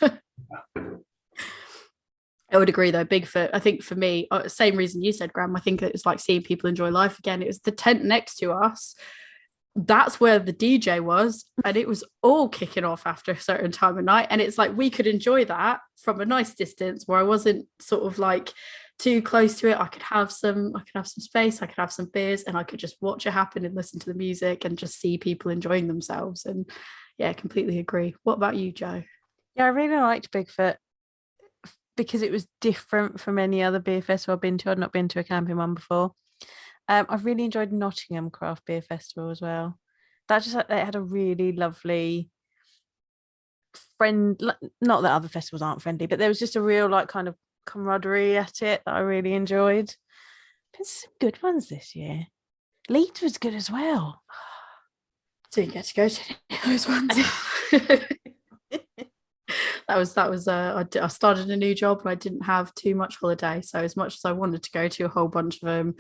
I would agree though, Bigfoot, I think for me, same reason you said, Graham, I think it was like seeing people enjoy life again. It was the tent next to us. That's where the DJ was, and it was all kicking off after a certain time of night. And it's like we could enjoy that from a nice distance, where I wasn't sort of like too close to it. I could have some space, I could have some beers, and I could just watch it happen and listen to the music and just see people enjoying themselves. And yeah, completely agree. What about you, Joe? yeah, I really liked Bigfoot because it was different from any other beer festival I've been to. I'd not been to a camping one before. I've really enjoyed Nottingham Craft Beer Festival as well. That just, it had a really lovely friend. Not that other festivals aren't friendly, but there was just a real like kind of camaraderie at it that I really enjoyed. There's some good ones this year. Leeds was good as well. Didn't get to go to those ones. That was I started a new job and I didn't have too much holiday, so as much as I wanted to go to a whole bunch of them,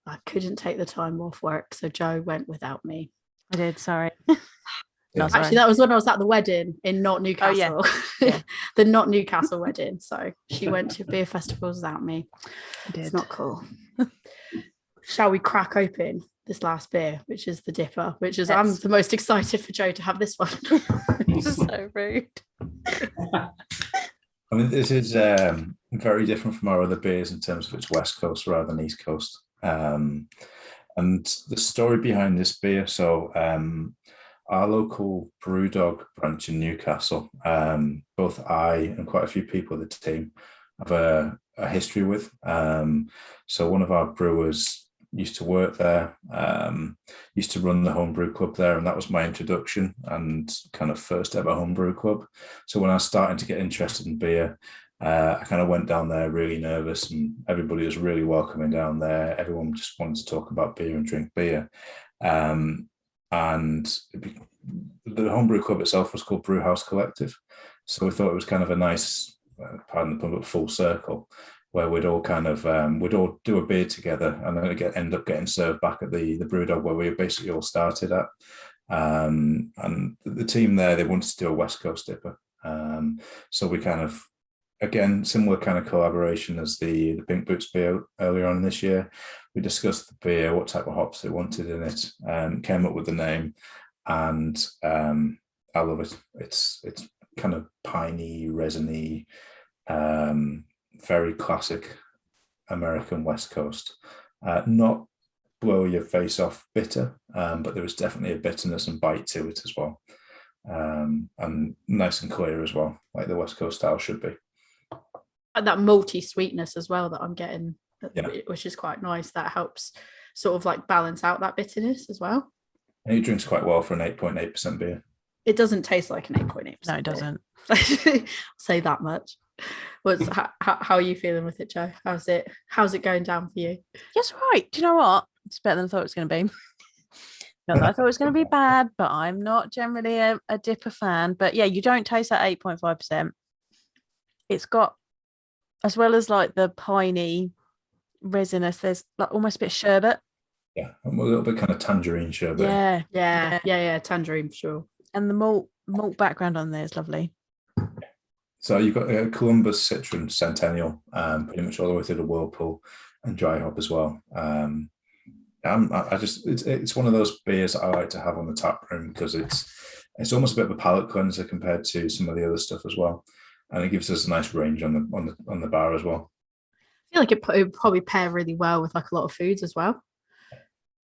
I couldn't take the time off work, so Joe went without me. I did, sorry. Yeah. sorry. Actually, that was when I was at the wedding in Not Newcastle. Oh, yeah. The Not Newcastle wedding, so she went to beer festivals without me. I did. It's not cool. Shall we crack open this last beer, which is the Dipper, which is, I'm the most excited for Joe to have this one. So rude. I mean, this is very different from our other beers in terms of its West Coast rather than East Coast. And the story behind this beer, so our local Brewdog branch in Newcastle, both I and quite a few people of the team have a history with. So one of our brewers used to work there, used to run the homebrew club there, and that was my introduction and kind of first ever homebrew club. So when I was starting to get interested in beer, I kind of went down there really nervous, and everybody was really welcoming down there. Everyone just wanted to talk about beer and drink beer. And the homebrew club itself was called Brew House Collective. So we thought it was kind of a nice, pardon the pun, but full circle, where we'd all kind of we'd all do a beer together, and then it'd end up getting served back at the Brewdog where we basically all started at. And the team there, they wanted to do a West Coast Dipper. So we kind of, again, similar kind of collaboration as the Pink Boots beer earlier on this year. We discussed the beer, what type of hops they wanted in it, came up with the name, and I love it. It's kind of piney, resiny, very classic American West Coast. Not blow your face off bitter, but there was definitely a bitterness and bite to it as well. And nice and clear as well, like the West Coast style should be. And that malty sweetness as well that I'm getting, Yeah. which is quite nice. That helps sort of like balance out that bitterness as well. And it drinks quite well for an 8.8% beer. It doesn't taste like an 8.8%. No, it doesn't. I'll say that much. How are you feeling with it, Joe? How's it going down for you? Yes, right. Do you know what? It's better than I thought it was going to be. Not that I thought it was going to be bad, but I'm not generally a dipper fan. But yeah, you don't taste that 8.5%. It's got, as well as like the piney resinous, there's like almost a bit of sherbet. Yeah, a little bit kind of tangerine sherbet. Yeah, tangerine for sure. And the malt background on there is lovely. So you've got Columbus Citron Centennial, pretty much all the way through the Whirlpool and dry hop as well. It's one of those beers I like to have on the tap room because it's almost a bit of a palate cleanser compared to some of the other stuff as well, and it gives us a nice range on the bar as well. I feel like it would probably pair really well with like a lot of foods as well.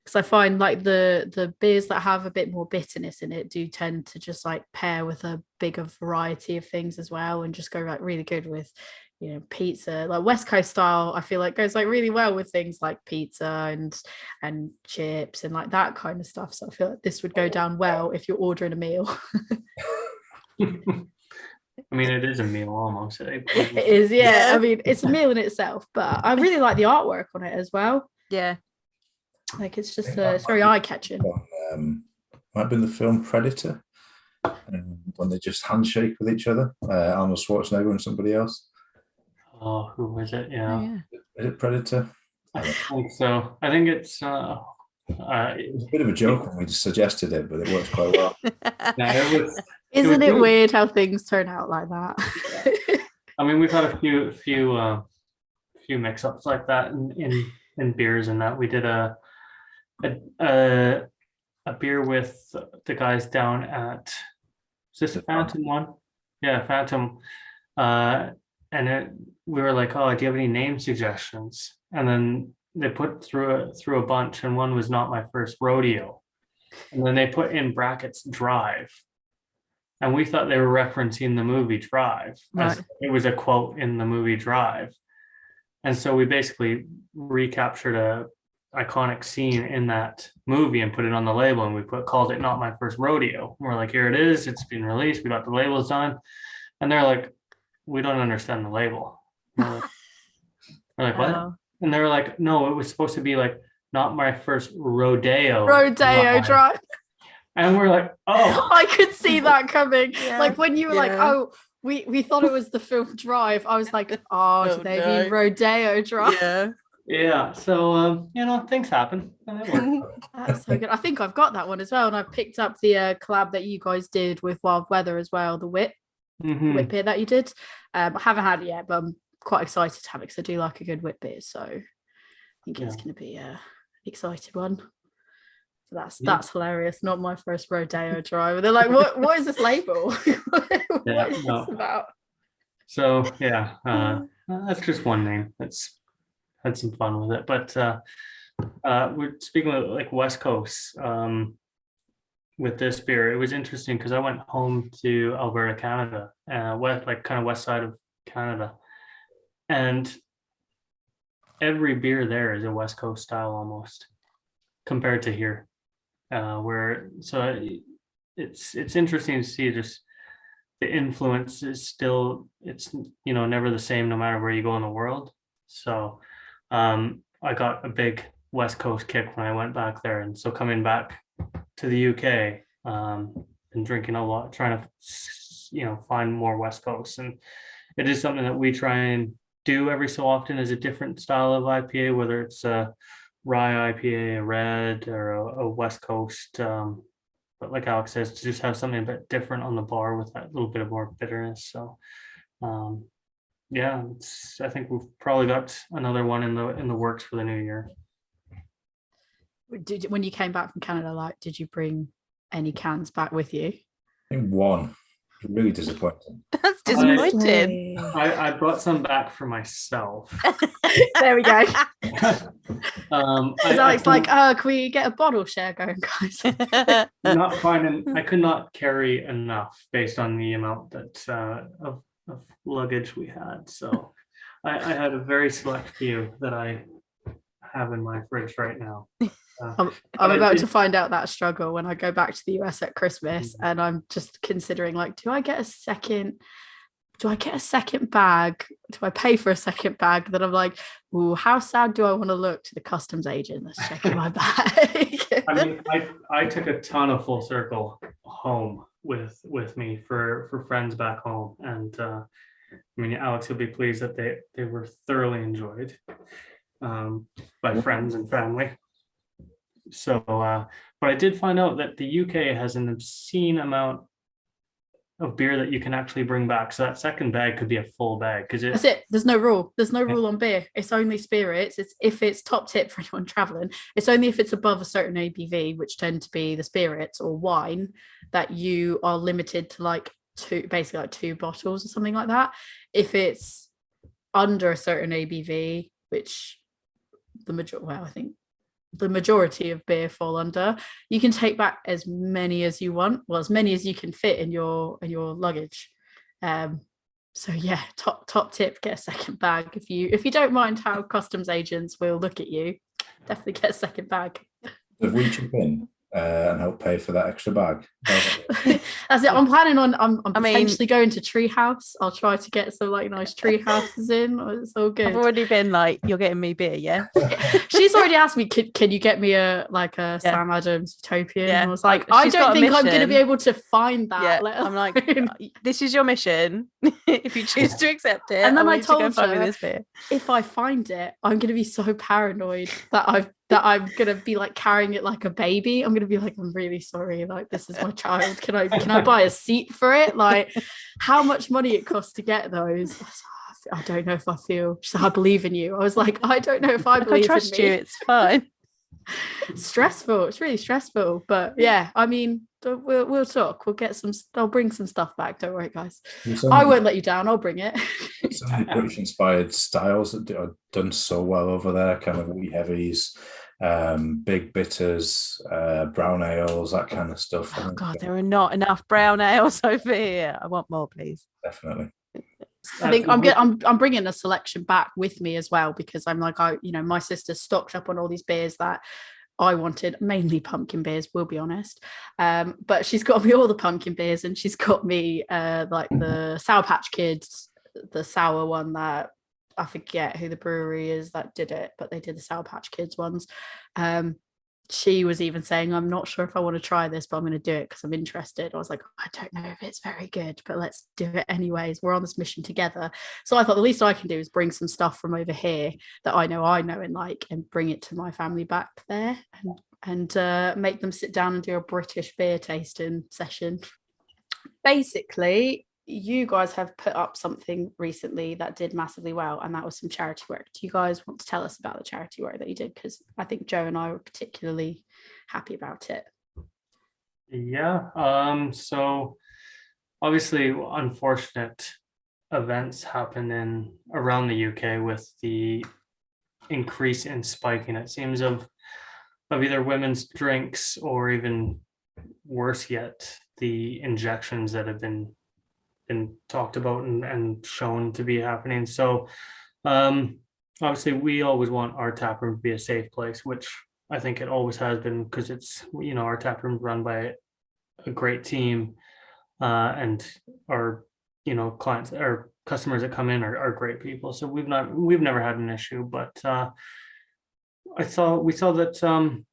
Because I find like the beers that have a bit more bitterness in it do tend to just like pair with a bigger variety of things as well, and just go like really good with, you know, pizza. Like West Coast style, I feel like goes like really well with things like pizza and chips and like that kind of stuff. So I feel like this would go down well if you're ordering a meal. I mean, it is a meal almost. It is, yeah. I mean, it's a meal in itself, but I really like the artwork on it as well. Yeah. Like it's just it's very eye-catching. Might have been the film Predator, when they just handshake with each other, Arnold Schwarzenegger and somebody else. Oh, who was it? Yeah. Oh, yeah. Is it Predator? I think so. I think it's it was a bit of a joke when we suggested it, but it works quite well. Isn't it weird how things turn out like that? I mean, we've had a few mix-ups like that in beers, and that we did a beer with the guys down at, is this a Phantom one? Yeah, Phantom. And we were like, oh, do you have any name suggestions? And then they put through a bunch, and one was Not My First Rodeo. And then they put in brackets Drive. And we thought they were referencing the movie Drive. Right. It was a quote in the movie Drive. And so we basically recaptured a iconic scene in that movie and put it on the label, and we called it Not My First Rodeo. And we're like, here it is, it's been released, we got the labels done. And they're like, we don't understand the label. We're like, what? Oh. And they were like, no, it was supposed to be like Not My First Rodeo Drive. And we're like, oh. I could see that coming. Yeah. Like when you were like, oh, we thought it was the film Drive. I was like, oh, do they mean Rodeo Drive? Yeah. So things happen. And it works. That's so good. I think I've got that one as well, and I picked up the collab that you guys did with Wild Weather as well, the whip beer that you did. I haven't had it yet, but I'm quite excited to have it because I do like a good whip beer. So I think it's going to be an exciting one. So that's hilarious. Not My First Rodeo Drive. And they're like, what is this label? What is this about? So that's just one name. That's had some fun with it. But we're speaking of like West Coast with this beer. It was interesting because I went home to Alberta, Canada, west side of Canada, and every beer there is a West Coast style almost compared to here. It's interesting to see just the influence is still, it's never the same no matter where you go in the world. So I got a big West Coast kick when I went back there, and so coming back to the UK, and drinking a lot, trying to find more West Coast, and it is something that we try and do every so often as a different style of IPA, whether it's a rye IPA, a red, or a West Coast. But like Alex says, to just have something a bit different on the bar with that little bit of more bitterness. So, I think we've probably got another one in the works for the new year. When you came back from Canada, did you bring any cans back with you? I think one. Really disappointing. That's disappointing. I brought some back for myself. There we go. Alex can we get a bottle share going, guys? I could not carry enough based on the amount that of luggage we had. So I had a very select few that I have in my fridge right now. I'm about to find out that struggle when I go back to the US at Christmas, and I'm just considering do I get a second do I get a second bag? Do I pay for a second bag? Then I'm like, ooh, how sad do I want to look to the customs agent that's checking my bag? I mean, I took a ton of full circle home with me for friends back home, and I mean, Alex, you'll be pleased that they were thoroughly enjoyed by friends and family. So, but I did find out that the UK has an obscene amount of beer that you can actually bring back. So that second bag could be a full bag because That's it. There's no rule. There's no rule on beer. It's only spirits. It's if it's top tip for anyone traveling. It's only if it's above a certain ABV, which tend to be the spirits or wine, that you are limited to like basically like 2 bottles or something like that. If it's under a certain ABV, which I think the majority of beer fall under, you can take back as many as you want, well, as many as you can fit in your luggage. So yeah, top tip, get a second bag. If you don't mind how customs agents will look at you, definitely get a second bag. If we chip in and help pay for that extra bag. That's it. I'm planning on I'm potentially going to Treehouse. I'll try to get some like nice tree houses in. It's all good. I've already been like, you're getting me beer, yeah? She's already asked me, can you get me a Sam Adams Utopian? Yeah. I was like, She's I don't got a think I'm going to mission. be able to find that. Yeah, I'm like, this is your mission. If you choose to accept it, And then I want you to go told find me her, this beer. if I find it, I'm going to be so paranoid that I'm going to be like carrying it like a baby. I'm going to be like, I'm really sorry. Like, this is my child. Can I buy a seat for it? Like, how much money it costs to get those? I don't know if I feel. She's like, I believe in you. I was like, I don't know if I believe I trust in me. you. It's fine. Stressful. It's really stressful. But yeah, I mean, we'll talk. We'll get some. I'll bring some stuff back. Don't worry, guys. I won't let you down. I'll bring it. Some of the British inspired styles that are done so well over there, kind of wee heavies, big bitters, brown ales, that kind of stuff. Oh God, there are not enough brown ales over here. I want more, please. Definitely. I think I'm bringing a selection back with me as well, because I'm like, my sister stocked up on all these beers that I wanted, mainly pumpkin beers, we'll be honest. But she's got me all the pumpkin beers, and she's got me like the Sour Patch Kids, the sour one that I forget who the brewery is that did it, but they did the Sour Patch Kids ones. She was even saying, I'm not sure if I want to try this, but I'm going to do it because I'm interested. I was like, I don't know if it's very good, but let's do it anyways. We're on this mission together. So I thought the least I can do is bring some stuff from over here that I know and like, and bring it to my family back there and make them sit down and do a British beer tasting session. Basically, you guys have put up something recently that did massively well, and that was some charity work. Do you guys want to tell us about the charity work that you did? Because I think Joe and I were particularly happy about it. Yeah. So obviously unfortunate events happen around the UK with the increase in spiking, it seems, of either women's drinks or even worse yet, the injections that have been talked about and shown to be happening. So obviously we always want our tap room to be a safe place, which I think it always has been, because it's, our tap room run by a great team, and our clients or customers that come in are great people. So we've never had an issue. But we saw that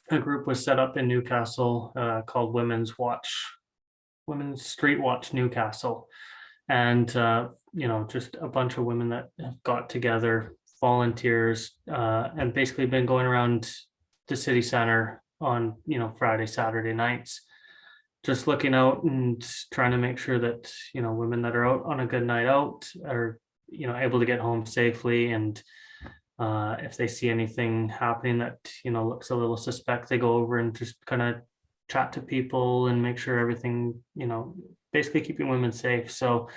a group was set up in Newcastle called Women's Street Watch Newcastle, and just a bunch of women that have got together, volunteers, and basically been going around the city center on Friday, Saturday nights, just looking out and trying to make sure that women that are out on a good night out are able to get home safely, and if they see anything happening that looks a little suspect, they go over and just kind of chat to people and make sure everything, basically keeping women safe. So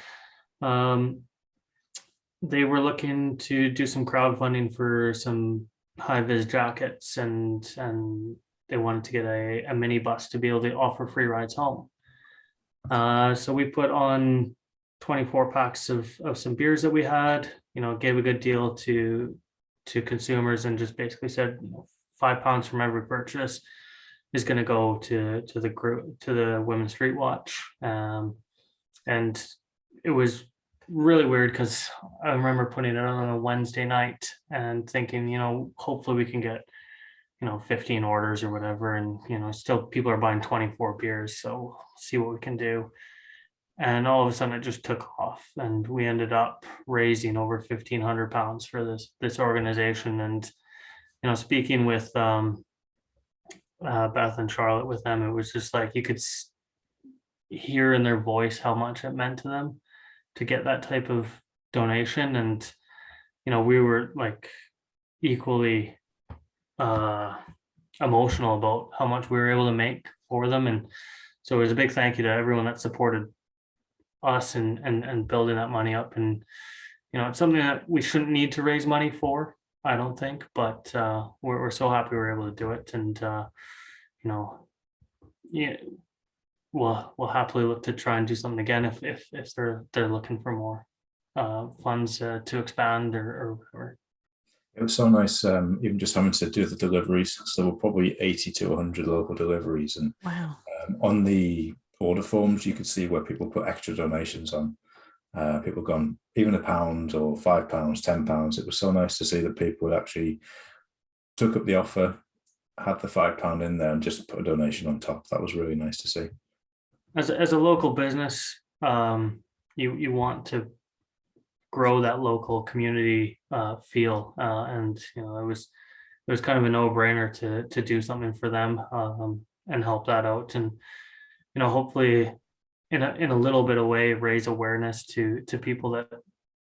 they were looking to do some crowdfunding for some high-vis jackets, and they wanted to get a minibus to be able to offer free rides home. So we put on 24 packs of some beers that we had, gave a good deal to consumers, and just basically said £5 from every purchase is going to go to the group, to the Women's Street Watch, and it was really weird because I remember putting it on a Wednesday night and thinking, hopefully we can get, 15 orders or whatever. And, still people are buying 24 beers. So see what we can do. And all of a sudden it just took off and we ended up raising over £1,500 for this organization. And, speaking with Beth and Charlotte with them, it was just like you could hear in their voice how much it meant to them to get that type of donation. And we were like equally emotional about how much we were able to make for them. And so it was a big thank you to everyone that supported us and building that money up. And it's something that we shouldn't need to raise money for, I don't think, but we're so happy we were able to do it. And yeah, we'll happily look to try and do something again if they're looking for more funds to expand or whatever. It was so nice, even just having to do the deliveries. So there were probably 80 to 100 local deliveries, and Wow. On the order forms, you could see where people put extra donations on. People gone even £1 or £5, £10. It was so nice to see that people actually took up the offer, had the £5 in there, and just put a donation on top. That was really nice to see. As a local business, you want to grow that local community feel, and it was kind of a no-brainer to do something for them and help that out, and hopefully in a little bit of way raise awareness to people that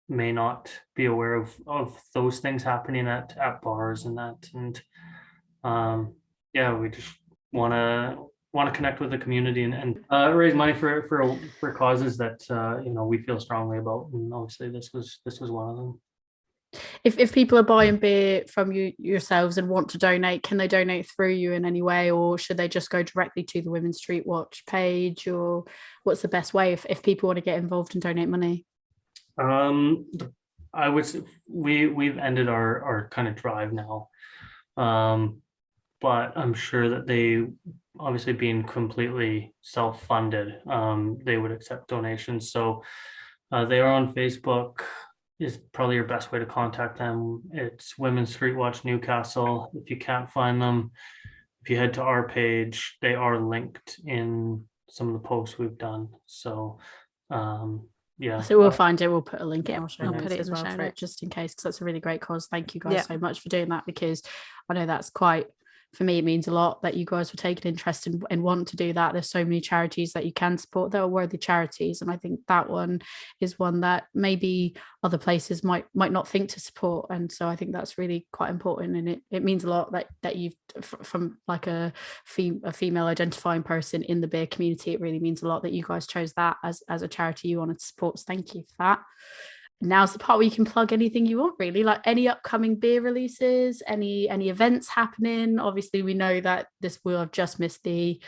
may not be aware of those things happening at bars and that. And we just want to connect with the community and raise money for causes that we feel strongly about, and obviously this was one of them. If people are buying beer from you yourselves and want to donate, can they donate through you in any way, or should they just go directly to the Women's Street Watch page, or what's the best way if people want to get involved and donate money? I would say we've ended our kind of drive now, but I'm sure that they, obviously being completely self-funded, they would accept donations. So they are on Facebook is probably your best way to contact them. It's Women's Street Watch Newcastle. If you can't find them, if you head to our page, they are linked in some of the posts we've done. So yeah. So we'll find it. We'll put a link in our show I'll notes put it as in the well show for it, notes. just in case, because that's a really great cause. Thank you guys Yeah. so much for doing that, because I know that's quite, for me, it means a lot that you guys were taking interest in and want to do that. There's so many charities that you can support that are worthy charities, and I think that one is one that maybe other places might not think to support, and so I think that's really quite important, and it means a lot that you've, from like a female identifying person in the beer community, it really means a lot that you guys chose that as a charity you wanted to support. So thank you for that. Now's the part where you can plug anything you want, really, like any upcoming beer releases, any events happening. Obviously we know that this will have just missed the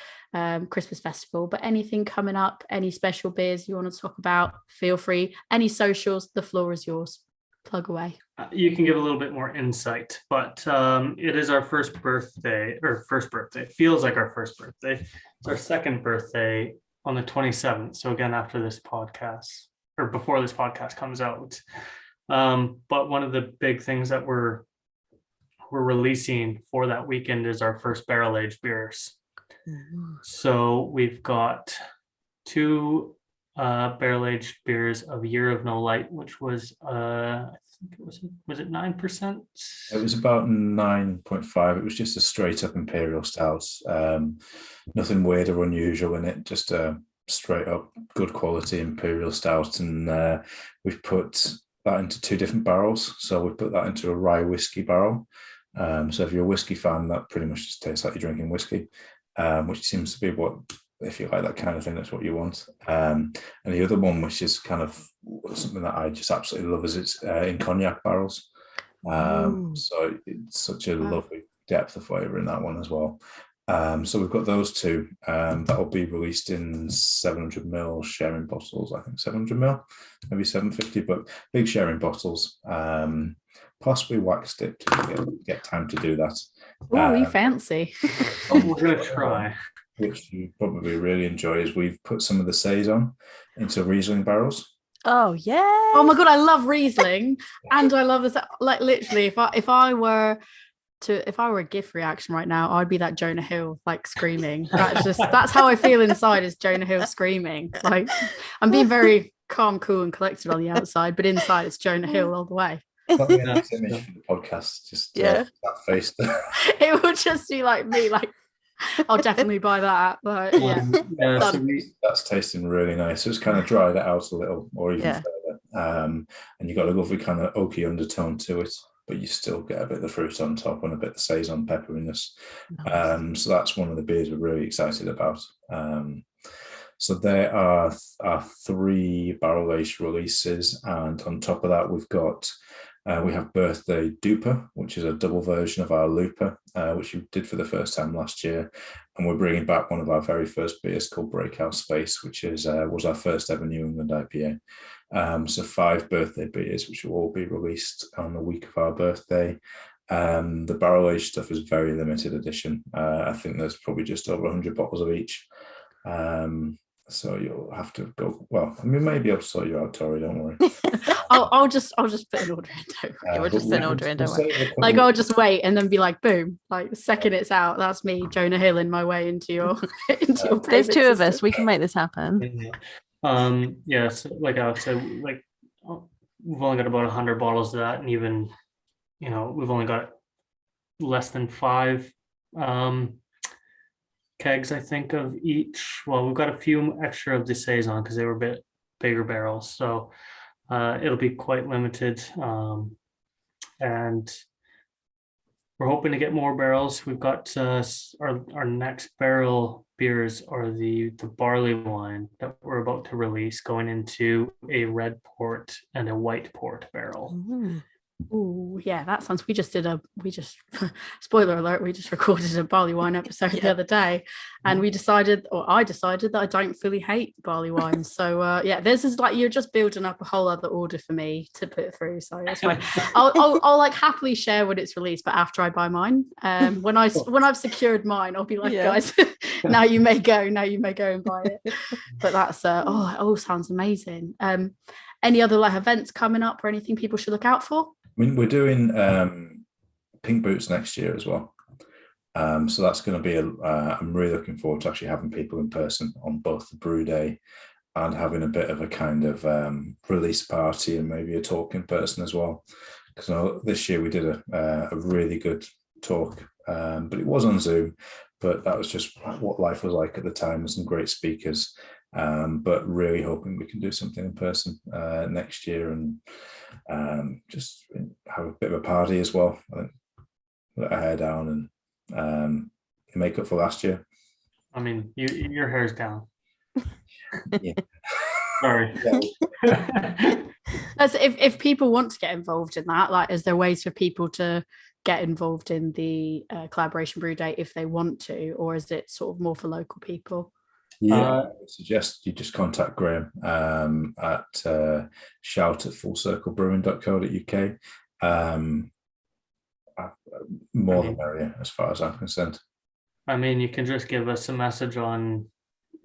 Christmas festival, but anything coming up, any special beers you want to talk about, feel free. Any socials, the floor is yours. Plug away. You can give a little bit more insight, but it is our first birthday. It feels like our first birthday. It's our second birthday on the 27th, so again after this podcast, or before this podcast comes out. But one of the big things that we're releasing for that weekend is our first barrel-aged beers. So we've got 2 barrel-aged beers of Year of No Light, which was I think it was it 9%? It was about 9.5. It was just a straight up imperial stout. Nothing weird or unusual in it, just a straight up good quality imperial stout. And we've put that into 2 different barrels. So we put that into a rye whiskey barrel. So if you're a whiskey fan, that pretty much just tastes like you're drinking whiskey, which seems to be what, if you like that kind of thing, that's what you want. And the other one, which is kind of something that I just absolutely love, is it's in cognac barrels. So it's such a lovely depth of flavour in that one as well. So we've got those 2 that will be released in 700ml sharing bottles. I think 700ml, maybe 750, but big sharing bottles. Possibly wax dipped if you get time to do that. Oh, you fancy. We're gonna try. Which you probably really enjoy is we've put some of the Saison into Riesling barrels. Oh yeah. Oh my god, I love Riesling, and I love this. Like literally, if I were a GIF reaction right now, I'd be that Jonah Hill like screaming. That's how I feel inside, is Jonah Hill screaming. Like I'm being very calm, cool, and collected on the outside, but inside it's Jonah Hill all the way. That'll be a nice image for the podcast. Just Yeah. that face. It would just be like me, like I'll definitely buy that. But yeah, Yeah, so that's tasting really nice. So it's kind of dried it out a little, or even Yeah. further. And you got a lovely kind of oaky undertone to it, but you still get a bit of the fruit on top and a bit of the saison pepperiness. Nice. So that's one of the beers we're really excited about. So there are our 3 barrel aged releases, and on top of that, we have Birthday Duper, which is a double version of our Looper, which we did for the first time last year, and we're bringing back one of our very first beers called Breakout Space, which was our first ever New England IPA. So 5 birthday beers, which will all be released on the week of our birthday. The barrel aged stuff is very limited edition. I think there's probably just over 100 bottles of each. So you'll have to go. Well, I mean, maybe I'll sort you out, Tori. Don't worry. I'll just put an order in. Don't worry. We'll just put an order in. Don't worry. Like I'll just wait and then be like, boom! Like the second it's out, that's me, Jonah Hill, in my way into your There's 2 of us. We can make this happen. Yeah. So like Alex said, like we've only got about 100 bottles of that, and even we've only got less than 5 kegs, I think, of each. Well, we've got a few extra of the saison because they were a bit bigger barrels, so it'll be quite limited. And we're hoping to get more barrels. We've got our next barrel beers are the barley wine that we're about to release, going into a red port and a white port barrel. Oh yeah, that sounds. We just spoiler alert. We just recorded a barley wine episode the other day, and I decided that I don't fully hate barley wine. So yeah, this is like you're just building up a whole other order for me to put through. So that's fine. I'll like happily share when it's released, but after I buy mine, when I've secured mine, I'll be like, guys, now you may go and buy it. But that's it all sounds amazing. Any other like events coming up or anything people should look out for? I mean, we're doing Pink Boots next year as well. So that's going to be I'm really looking forward to actually having people in person on both the brew day and having a bit of a kind of release party and maybe a talk in person as well. Because this year we did a really good talk, but it was on Zoom. But that was just what life was like at the time, with some great speakers. But really hoping we can do something in person next year and just have a bit of a party as well. I think let our hair down and make up for last year. I mean, your hair's down. Yeah. Sorry. As if people want to get involved in that, like, is there ways for people to get involved in the collaboration brew day if they want to, or is it sort of more for local people? Yeah, I would suggest you just contact Graham at shout@fullcirclebrewing.co.uk. More the merrier, as far as I'm concerned. I mean, you can just give us a message on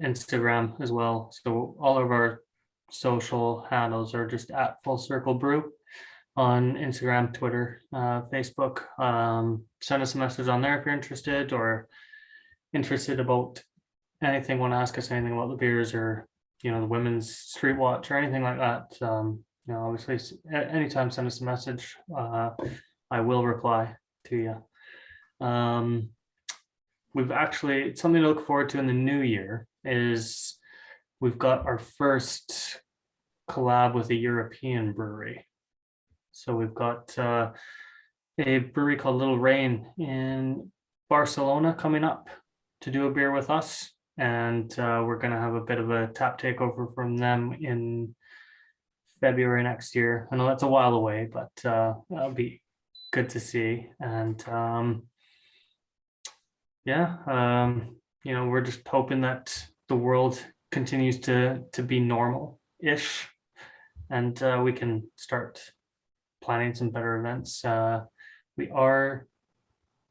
Instagram as well. So all of our social handles are just at Full Circle Brew on Instagram, Twitter, Facebook. Send us a message on there if you're interested, or interested about anything, want to ask us anything about the beers, or the women's street watch or anything like that. Obviously anytime send us a message. I will reply to you. We've actually, something to look forward to in the new year is we've got our first collab with a European brewery. So we've got a brewery called Little Rain in Barcelona coming up to do a beer with us. And we're going to have a bit of a tap takeover from them in February next year. I know that's a while away, but that'll be good to see. And we're just hoping that the world continues to be normal-ish, and we can start planning some better events. We are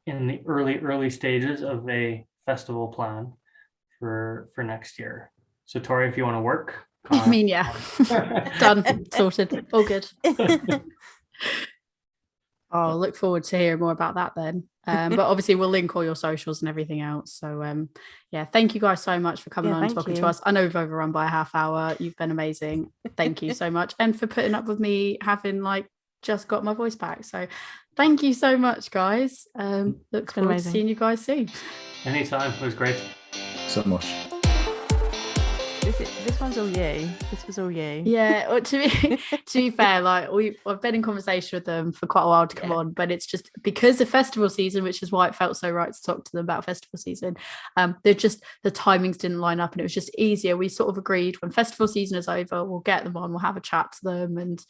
in the early stages of a festival plan for next year. So Tori, if you want to work I mean, yeah, done, sorted, all good. I'll look forward to hearing more about that then. But obviously we'll link all your socials and everything else. So yeah, thank you guys so much for coming on and talking to us. I know we've overrun by a half hour. You've been amazing. Thank you so much. And for putting up with me having like just got my voice back. So thank you so much, guys. Look forward to seeing you guys soon. Anytime. It was great. So much. This one's all you. This was all you. Yeah, well, to be fair, like I've been in conversation with them for quite a while to come on, but it's just because of festival season, which is why it felt so right to talk to them about festival season. They're just the timings didn't line up, and it was just easier. We sort of agreed when festival season is over, we'll get them on, we'll have a chat to them, and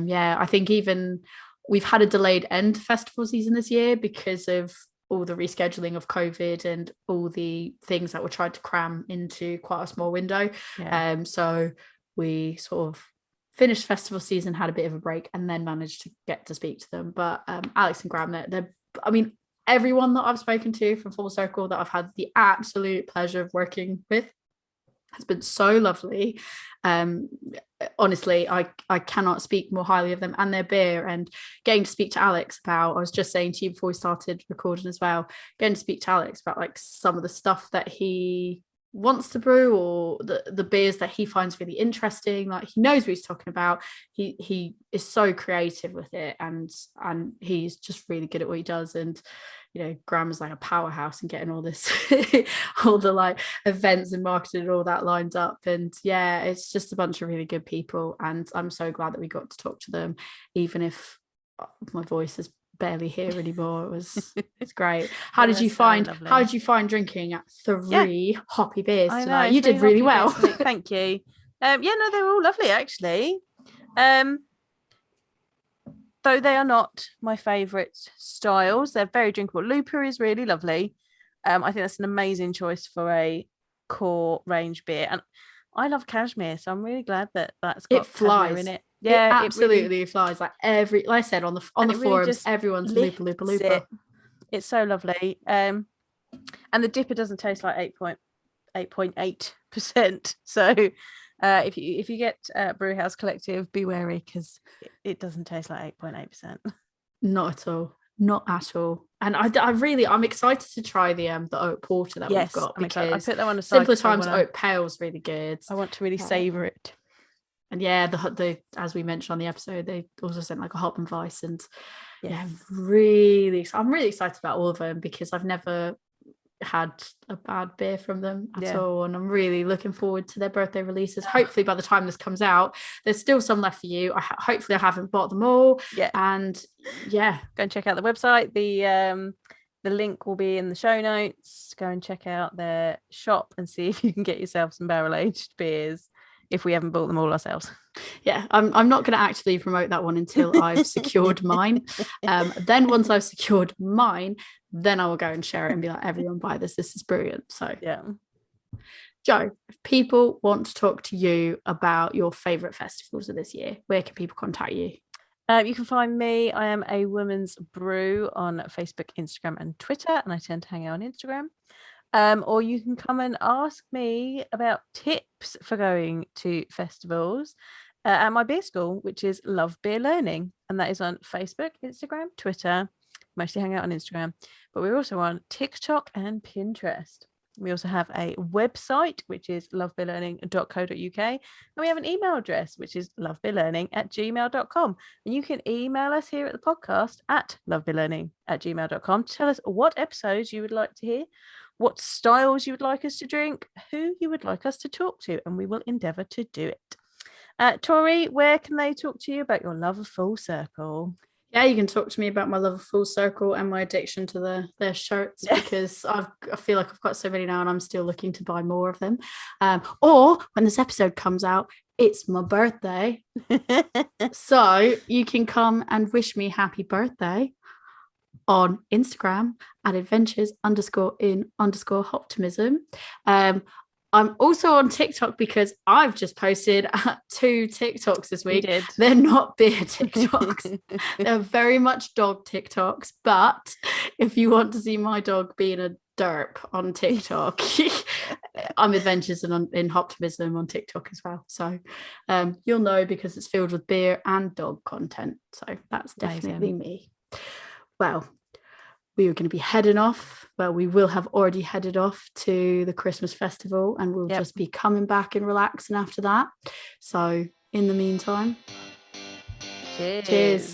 yeah, I think even we've had a delayed end to festival season this year because of all the rescheduling of COVID and all the things that were tried to cram into quite a small window. So we sort of finished festival season, had a bit of a break, and then managed to get to speak to them. But Alex and Graham, they're I mean, everyone that I've spoken to from Full Circle that I've had the absolute pleasure of working with has been so lovely. Honestly, I cannot speak more highly of them and their beer. And getting to speak to Alex about, I was just saying to you before we started recording as well, getting to speak to Alex about like some of the stuff that he wants to brew, or the beers that he finds really interesting. Like, he knows what he's talking about. He is so creative with it, and he's just really good at what he does. And you know, Graham is like a powerhouse in getting all this all the like events and marketing and all that lined up. And yeah, it's just a bunch of really good people, and I'm so glad that we got to talk to them, even if my voice is barely here anymore. It's great. How did you find drinking at three hoppy beers tonight? You did really well. Thank you. Yeah, no, they were all lovely actually. Though they are not my favourite styles, they're very drinkable. Looper is really lovely. I think that's an amazing choice for a core range beer, and I love cashmere, so I'm really glad that that's got cashmere in it. Yeah, it absolutely really flies. Like I said on the forums, really everyone's looper. It's so lovely. And the dipper doesn't taste like 8.8%. So if you get Brewhouse Collective, be wary, because it doesn't taste like 8.8%. Not at all. And I'm excited to try the oat porter that we've got, because I put that one aside. Simpler Times oat pale is really good. I want to really savor it. And yeah, the as we mentioned on the episode, they also sent like a hop and vice, and I'm really excited about all of them, because I've never had a bad beer from them at all, and I'm really looking forward to their birthday releases. Hopefully by the time this comes out, there's still some left for you. Hopefully I haven't bought them all. And go and check out the website. The link will be in the show notes. Go and check out their shop and see if you can get yourself some barrel aged beers, if we haven't bought them all ourselves. I'm not going to actively promote that one until I've secured mine. Then once I've secured mine, then I will go and share it and be like, everyone buy this is brilliant. So Joe, if people want to talk to you about your favorite festivals of this year, where can people contact you? You can find me. I am a woman's brew on Facebook, Instagram and Twitter, and I tend to hang out on Instagram. Or you can come and ask me about tips for going to festivals at my beer school, which is Love Beer Learning. And that is on Facebook, Instagram, Twitter. Mostly hang out on Instagram. But we're also on TikTok and Pinterest. We also have a website, which is lovebeerlearning.co.uk. And we have an email address, which is lovebeerlearning@gmail.com. And you can email us here at the podcast at lovebeerlearning@gmail.com to tell us what episodes you would like to hear, what styles you would like us to drink, who you would like us to talk to, and we will endeavour to do it. Tori, where can they talk to you about your love of Full Circle? Yeah, you can talk to me about my love of Full Circle and my addiction to their shirts, because I feel like I've got so many now and I'm still looking to buy more of them. Or when this episode comes out, it's my birthday. So you can come and wish me happy birthday on Instagram at adventures_in_optimism. I'm also on TikTok, because I've just posted 2 TikToks this week. They're not beer TikToks. They're very much dog TikToks. But if you want to see my dog being a derp on TikTok, I'm Adventures in Optimism on TikTok as well. So you'll know because it's filled with beer and dog content. So that's definitely me. Well, we are going to be heading off. Well, we will have already headed off to the Christmas festival, and we'll just be coming back and relaxing after that. So in the meantime, Cheers. Cheers.